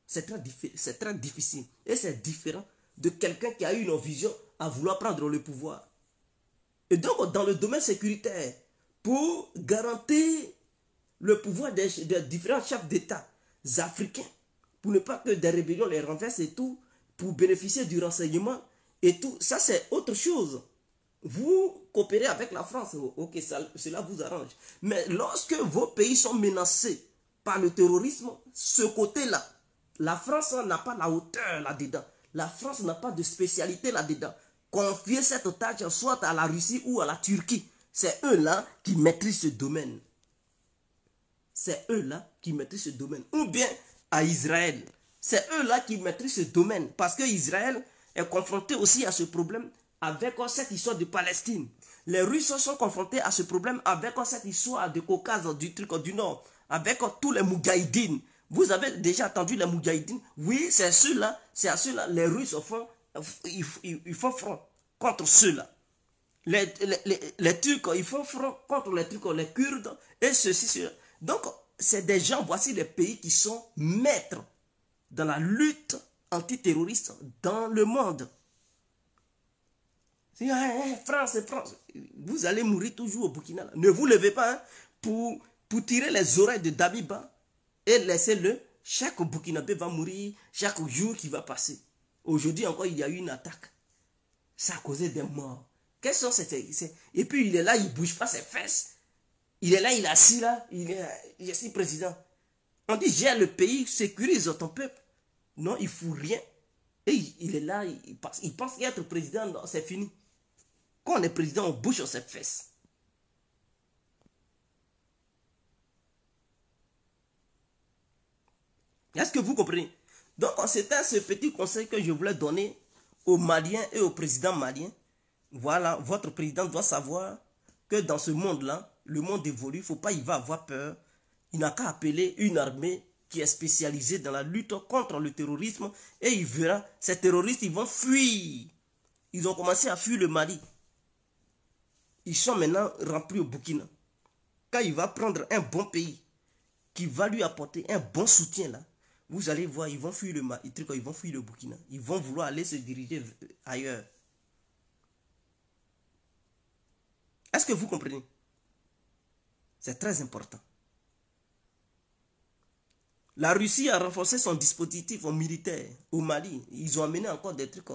c'est très difficile. Et c'est différent de quelqu'un qui a une vision à vouloir prendre le pouvoir. Et donc, dans le domaine sécuritaire, pour garantir le pouvoir des différents chefs d'État africains, pour ne pas que des rébellions les renversent et tout, pour bénéficier du renseignement et tout, ça c'est autre chose. Vous coopérez avec la France, ok, cela vous arrange. Mais lorsque vos pays sont menacés par le terrorisme, ce côté-là, la France n'a pas la hauteur là-dedans. La France n'a pas de spécialité là-dedans. Confier cette tâche soit à la Russie ou à la Turquie. C'est eux-là qui maîtrisent ce domaine. C'est eux-là qui maîtrisent ce domaine. Ou bien à Israël. C'est eux-là qui maîtrisent ce domaine. Parce que Israël est confronté aussi à ce problème avec cette histoire de Palestine. Les Russes sont confrontés à ce problème avec cette histoire de Caucase, du truc du Nord. Avec tous les Moudjahidines. Vous avez déjà entendu les Moudjahidines? Oui, c'est à ceux-là, les Russes ils font front contre ceux-là. Les Turcs, ils font front contre les Turcs, les Kurdes, et ceci, cela. Donc, c'est des gens, voici les pays qui sont maîtres dans la lutte antiterroriste dans le monde. France, vous allez mourir toujours au Burkina. Là. Ne vous levez pas hein, pour tirer les oreilles de Damiba et laissez-le. Chaque Burkinabé va mourir chaque jour qui va passer. Aujourd'hui encore, il y a eu une attaque. Ça a causé des morts. Quels sont ces... Et puis il est là, il ne bouge pas ses fesses. Il est là, il est assis là. Il est assis président. On dit, gère le pays, sécurise ton peuple. Non, il ne fout rien. Et il est là, il pense qu'être président, c'est fini. Quand on est président, on bouge ses fesses. Est-ce que vous comprenez? Donc, c'était ce petit conseil que je voulais donner aux Maliens et au président malien. Voilà, votre président doit savoir que dans ce monde-là, le monde évolue, il ne faut pas y avoir peur. Il n'a qu'à appeler une armée qui est spécialisée dans la lutte contre le terrorisme et il verra, ces terroristes, ils vont fuir. Ils ont commencé à fuir le Mali. Ils sont maintenant remplis au Burkina. Quand il va prendre un bon pays qui va lui apporter un bon soutien là, vous allez voir, ils vont fuir ils vont fuir le Burkina. Ils vont vouloir aller se diriger ailleurs. Est-ce que vous comprenez? C'est très important. La Russie a renforcé son dispositif militaire au Mali. Ils ont amené encore des trucs,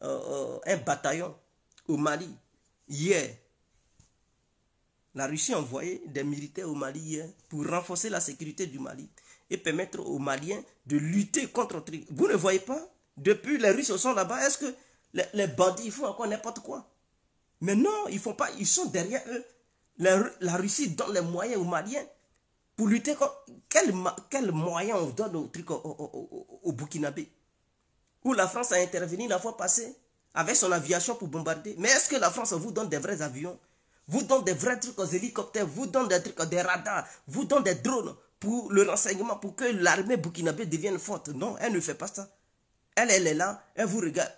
un bataillon au Mali. Hier, la Russie a envoyé des militaires au Mali hier pour renforcer la sécurité du Mali et permettre aux Maliens de lutter contre... Vous ne voyez pas? Depuis les Russes sont là-bas, est-ce que les bandits font encore n'importe quoi? Mais non, ils font pas, ils sont derrière eux. La Russie donne les moyens aux Maliens pour lutter contre... Quel moyen on donne au Burkinabé? Où la France a intervenu la fois passée avec son aviation pour bombarder. Mais est-ce que la France vous donne des vrais avions? Vous donne des vrais trucs aux hélicoptères, vous donne des trucs, des radars, vous donne des drones pour le renseignement, pour que l'armée burkinabé devienne forte? Non, elle ne fait pas ça. Elle est là, elle vous regarde.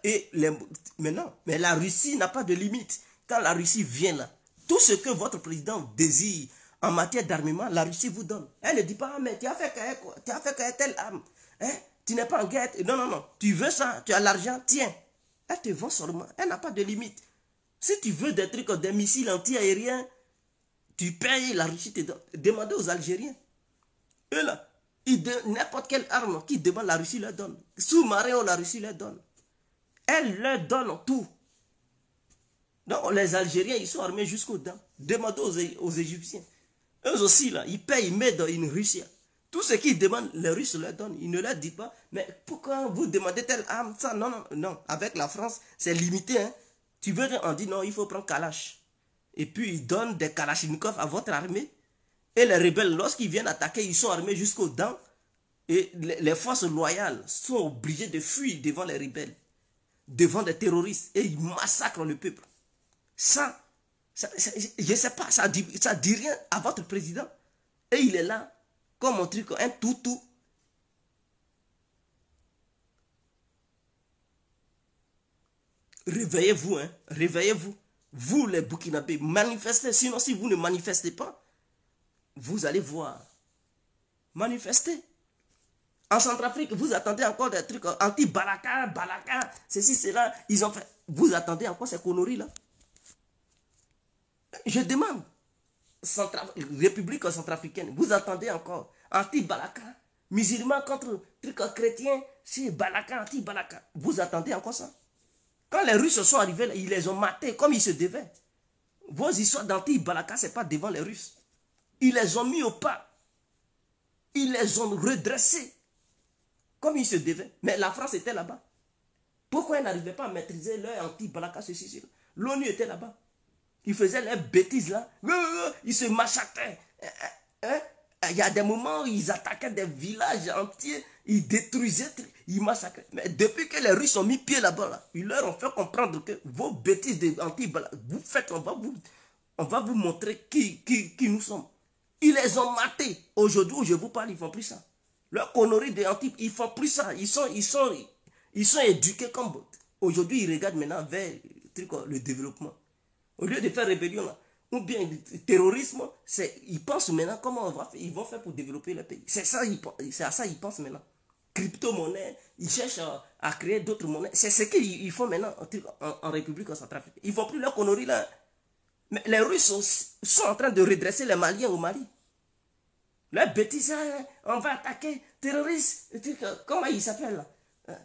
Mais non, mais la Russie n'a pas de limite. Quand la Russie vient là, tout ce que votre président désire en matière d'armement, la Russie vous donne. Elle ne dit pas, ah, mais tu as fait telle arme. Hein? Tu n'es pas en guerre. Non, non, non. Tu veux ça, tu as l'argent, tiens. Elle te vend seulement. Elle n'a pas de limite. Si tu veux des trucs, des missiles anti-aériens, tu payes, la Russie te donne. Demandez aux Algériens. Eux là, n'importe quelle arme qui demande, la Russie leur donne. Sous-marin, la Russie leur donne. Elle leur donne tout. Donc les Algériens, ils sont armés jusqu'aux dents. Demandez aux Égyptiens. Eux aussi, là, ils payent, ils mettent dans une Russie. Tout ce qu'ils demandent, les Russes leur donnent. Ils ne leur disent pas, mais pourquoi vous demandez telle arme, ça? Non, non, non. Avec la France, c'est limité. Hein. Tu veux, on dit non, il faut prendre Kalash. Et puis, ils donnent des Kalachnikov à votre armée. Et les rebelles, lorsqu'ils viennent attaquer, ils sont armés jusqu'aux dents. Et les forces loyales sont obligées de fuir devant les rebelles, devant des terroristes. Et ils massacrent le peuple. Ça je ne sais pas, ça dit rien à votre président. Et il est là, comme un truc, un toutou. Réveillez-vous, hein, réveillez-vous. Vous, les Burkinabés, manifestez. Sinon, si vous ne manifestez pas, vous allez voir. Manifestez. En Centrafrique, vous attendez encore des trucs anti-Balaka, Balaka, ceci, cela. Ils ont fait. Vous attendez encore ces conneries-là. Je demande, République centrafricaine, vous attendez encore anti-Balaka, musulmans contre trucs chrétiens, c'est Balaka, anti-Balaka. Vous attendez encore ça? Quand les Russes sont arrivés, ils les ont matés comme ils se devaient. Vos histoires d'anti-Balaka, ce n'est pas devant les Russes. Ils les ont mis au pas. Ils les ont redressés comme ils se devaient. Mais la France était là-bas. Pourquoi ils n'arrivaient pas à maîtriser leur anti-Balaka, ceci, cela? L'ONU était là-bas. Ils faisaient leurs bêtises là. Ils se massacraient. Il y a des moments où ils attaquaient des villages entiers. Ils détruisaient, ils massacraient. Mais depuis que les Russes ont mis pied là-bas, là, ils leur ont fait comprendre que vos bêtises anti-Balaka, vous faites, on va vous montrer qui nous sommes. Ils les ont matés. Aujourd'hui où je vous parle, ils ne font plus ça. Leur connerie de anti, ils ne font plus ça. Ils sont éduqués comme... Aujourd'hui, ils regardent maintenant vers le développement. Au lieu de faire rébellion, là, ou bien le terrorisme, ils pensent maintenant comment ils vont faire pour développer le pays. C'est à ça qu'ils pensent maintenant. Crypto-monnaie, ils cherchent à créer d'autres monnaies. C'est ce qu'ils font maintenant en République centrafricaine. Ils ne font plus leur connerie là. Mais les Russes sont en train de redresser les Maliens au Mali. Leur bêtise, on va attaquer, terroristes, comment ils s'appellent là?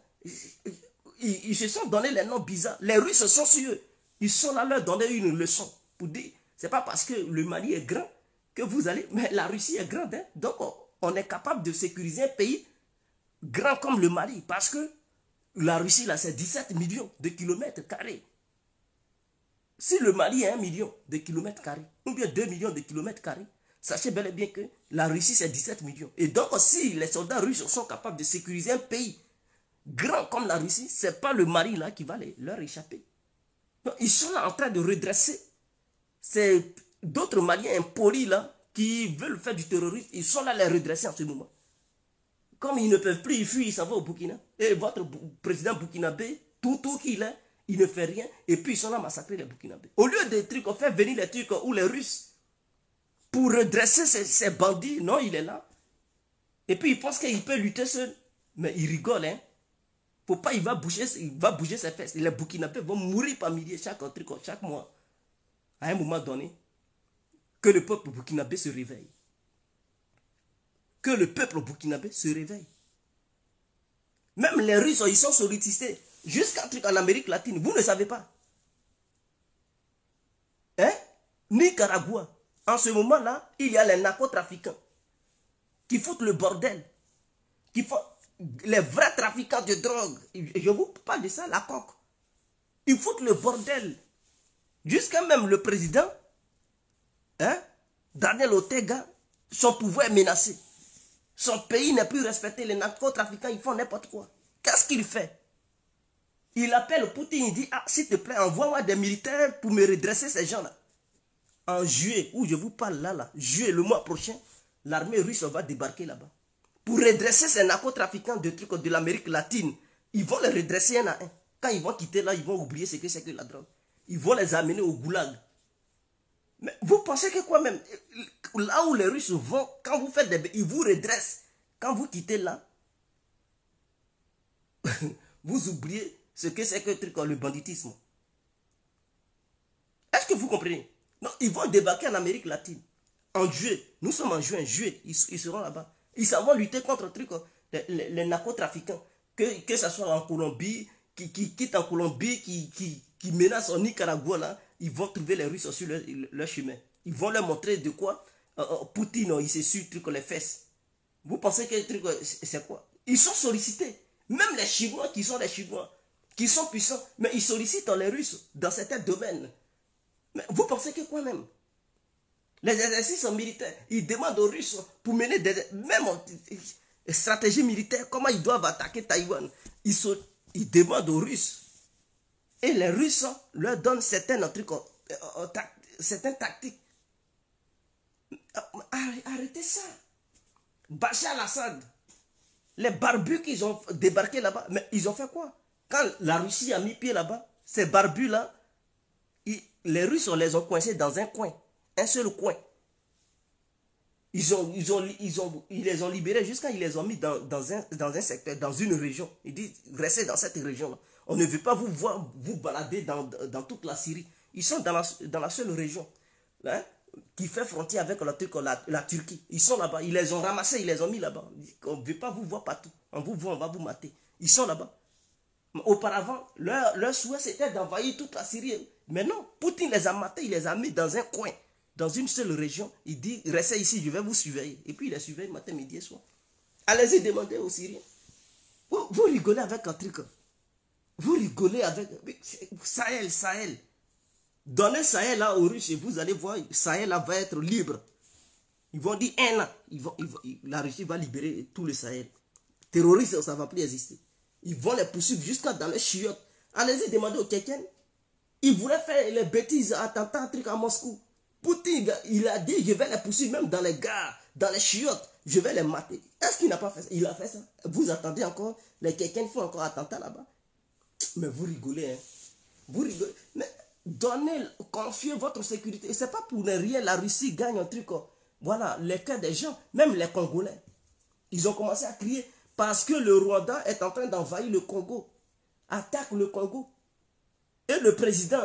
Ils se sont donné les noms bizarres. Les Russes sont sur eux. Ils sont là leur donner une leçon pour dire, c'est pas parce que le Mali est grand que vous allez, mais la Russie est grande, hein? Donc on est capable de sécuriser un pays grand comme le Mali, parce que la Russie là c'est 17 millions de kilomètres carrés. Si le Mali est 1 million de kilomètres carrés, ou bien 2 millions de kilomètres carrés, sachez bel et bien que la Russie c'est 17 millions. Et donc si les soldats russes sont capables de sécuriser un pays grand comme la Russie, c'est pas le Mali là qui va leur échapper. Donc, ils sont là en train de redresser. C'est d'autres Maliens impolis là qui veulent faire du terrorisme. Ils sont là à les redresser en ce moment. Comme ils ne peuvent plus, ils fuient, ils s'en vont au Burkina. Et votre président burkinabé, tout qu'il est, Il ne fait rien. Et puis ils sont là à massacrer les Burkinabés. Au lieu des trucs, on fait venir les Turcs ou les Russes pour redresser ces bandits. Non, il est là. Et puis il pense qu'il peut lutter seul. Mais il rigole, hein. Faut pas, il va bouger ses fesses. Les Burkinabés vont mourir par milliers chaque mois. À un moment donné, que le peuple burkinabé se réveille. Que le peuple burkinabé se réveille. Même les Russes, ils sont sollicités. Jusqu'à un truc en Amérique latine, vous ne savez pas. Hein? Nicaragua. En ce moment-là, il y a les narcotrafiquants qui foutent le bordel. Qui font les vrais trafiquants de drogue. Je vous parle de ça, la coque. Ils foutent le bordel. Jusqu'à même le président, hein, Daniel Ortega, son pouvoir est menacé. Son pays n'est plus respecté. Les narcotrafiquants, ils font n'importe quoi. Qu'est-ce qu'il fait? Il appelle Poutine, il dit, ah, s'il te plaît, envoie-moi des militaires pour me redresser ces gens-là. En juillet, où je vous parle là, juillet, le mois prochain, l'armée russe va débarquer là-bas. Pour redresser ces narcotrafiquants de trucs de l'Amérique latine, ils vont les redresser un à un. Quand ils vont quitter là, ils vont oublier ce que c'est que la drogue. Ils vont les amener au goulag. Mais vous pensez que quoi même? Là où les Russes vont, quand vous faites des... ils vous redressent. Quand vous quittez là, vous oubliez ce que c'est que le banditisme. Est-ce que vous comprenez? Non, ils vont débarquer en Amérique latine. En juillet. Nous sommes en juillet, ils seront là-bas. Ils savent lutter contre les narcotrafiquants. Que ce soit en Colombie, qui quittent en Colombie, qui menacent en Nicaragua, là, ils vont trouver les Russes sur leur chemin. Ils vont leur montrer de quoi Poutine, il se suit les fesses. Vous pensez que c'est quoi? Ils sont sollicités. Même les Chinois qui sont puissants, mais ils sollicitent les Russes dans certains domaines. Mais vous pensez que quoi même? Les exercices militaires, ils demandent aux Russes pour mener même stratégie militaire, comment ils doivent attaquer Taïwan. Ils demandent aux Russes. Et les Russes leur donnent certaines tactiques. Arrêtez ça. Bachar al-Assad, les barbus qu'ils ont débarqué là-bas, mais ils ont fait quoi? Quand la Russie a mis pied là-bas, ces barbus-là, les Russes, on les a coincés dans un coin, un seul coin. Ils les ont libérés jusqu'à ils les ont mis dans un secteur, dans une région. Ils disent, restez dans cette région-là. On ne veut pas vous voir vous balader dans toute la Syrie. Ils sont dans la seule région, hein, qui fait frontière avec la Turquie. Ils sont là-bas. Ils les ont ramassés, ils les ont mis là-bas. On ne veut pas vous voir partout. On vous voit, on va vous mater. Ils sont là-bas. Auparavant, leur souhait, c'était d'envahir toute la Syrie. Mais non, Poutine les a matés, il les a mis dans un coin, dans une seule région. Il dit, restez ici, je vais vous surveiller. Et puis il les surveille matin, midi et soir. Allez-y demander aux Syriens. Vous rigolez avec un truc. Vous rigolez avec... Sahel. Donnez Sahel là aux Russes et vous allez voir, Sahel là va être libre. Ils vont dire un an. La Russie va libérer tout le Sahel. Terroristes, ça ne va plus exister. Ils vont les poursuivre jusqu'à dans les chiottes. Allez-y demander aux Tchétchènes. Ils voulaient faire les bêtises, attentats, trucs à Moscou. Poutine, il a dit, je vais les poursuivre même dans les gares, dans les chiottes. Je vais les mater. Est-ce qu'il n'a pas fait ça? Il a fait ça. Vous attendez encore, les Tchétchènes font encore attentat là-bas. Mais vous rigolez, hein. Vous rigolez. Mais donnez, confiez votre sécurité. Et ce n'est pas pour rien la Russie gagne un truc. Voilà, les cœurs des gens, même les Congolais. Ils ont commencé à crier parce que le Rwanda est en train d'envahir le Congo. Attaque le Congo. Et le président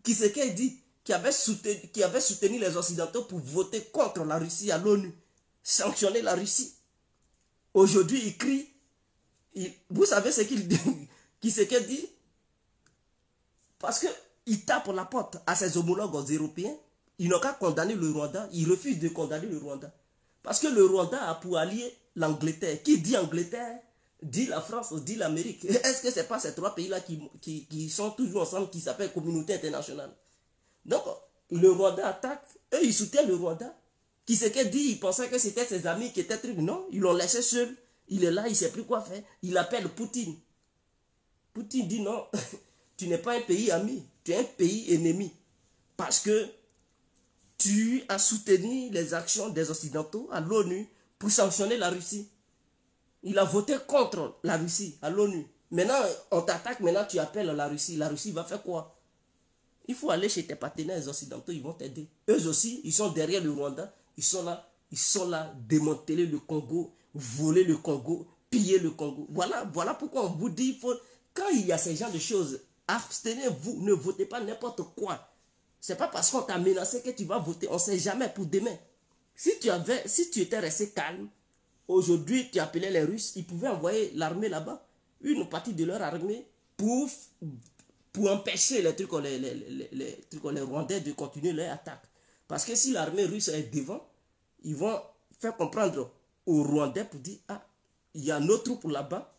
Tshisekedi, qui avait soutenu les Occidentaux pour voter contre la Russie à l'ONU, sanctionner la Russie. Aujourd'hui, il crie. Vous savez ce qu'il dit? Tshisekedi, parce qu'il tape la porte à ses homologues européens, ils n'ont qu'à condamner le Rwanda, ils refusent de condamner le Rwanda. Parce que le Rwanda a pour allié l'Angleterre. Qui dit Angleterre, dit la France, dit l'Amérique. Est-ce que ce n'est pas ces trois pays-là qui sont toujours ensemble, qui s'appellent communauté internationale? Donc, le Rwanda attaque, eux ils soutiennent le Rwanda. Tshisekedi, il pensait que c'était ses amis qui étaient trucs. Non, ils l'ont laissé seul. Il est là, il ne sait plus quoi faire. Il appelle Poutine. Poutine dit non, tu n'es pas un pays ami, tu es un pays ennemi. Parce que tu as soutenu les actions des Occidentaux à l'ONU pour sanctionner la Russie. Il a voté contre la Russie à l'ONU. Maintenant, on t'attaque, maintenant tu appelles la Russie. La Russie va faire quoi? Il faut aller chez tes partenaires occidentaux, ils vont t'aider. Eux aussi, ils sont derrière le Rwanda. Ils sont là, démanteler le Congo, voler le Congo, piller le Congo. Voilà pourquoi on vous dit, quand il y a ce genre de choses, abstenez-vous, ne votez pas n'importe quoi. C'est pas parce qu'on t'a menacé que tu vas voter. On ne sait jamais pour demain. Si tu étais resté calme, aujourd'hui tu appelais les Russes, ils pouvaient envoyer l'armée là-bas, une partie de leur armée pour empêcher les Rwandais de continuer leur attaque. Parce que si l'armée russe est devant, ils vont faire comprendre aux Rwandais pour dire, ah, il y a nos troupes là-bas,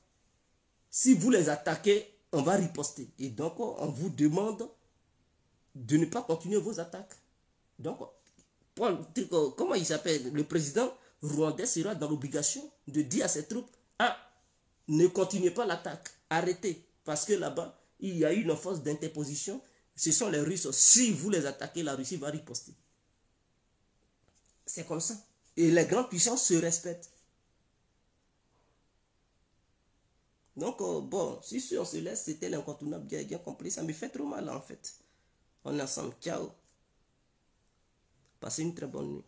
si vous les attaquez, on va riposter. Et donc, on vous demande de ne pas continuer vos attaques. Donc, comment il s'appelle? Le président rwandais sera dans l'obligation de dire à ses troupes, ah, ne continuez pas l'attaque, arrêtez. Parce que là-bas, il y a une force d'interposition. Ce sont les Russes. Si vous les attaquez, la Russie va riposter. C'est comme ça. Et les grandes puissances se respectent. Donc, bon, si on se laisse, c'était l'incontournable, bien compris. Ça me fait trop mal, en fait. On est ensemble. Ciao. Passez une très bonne nuit.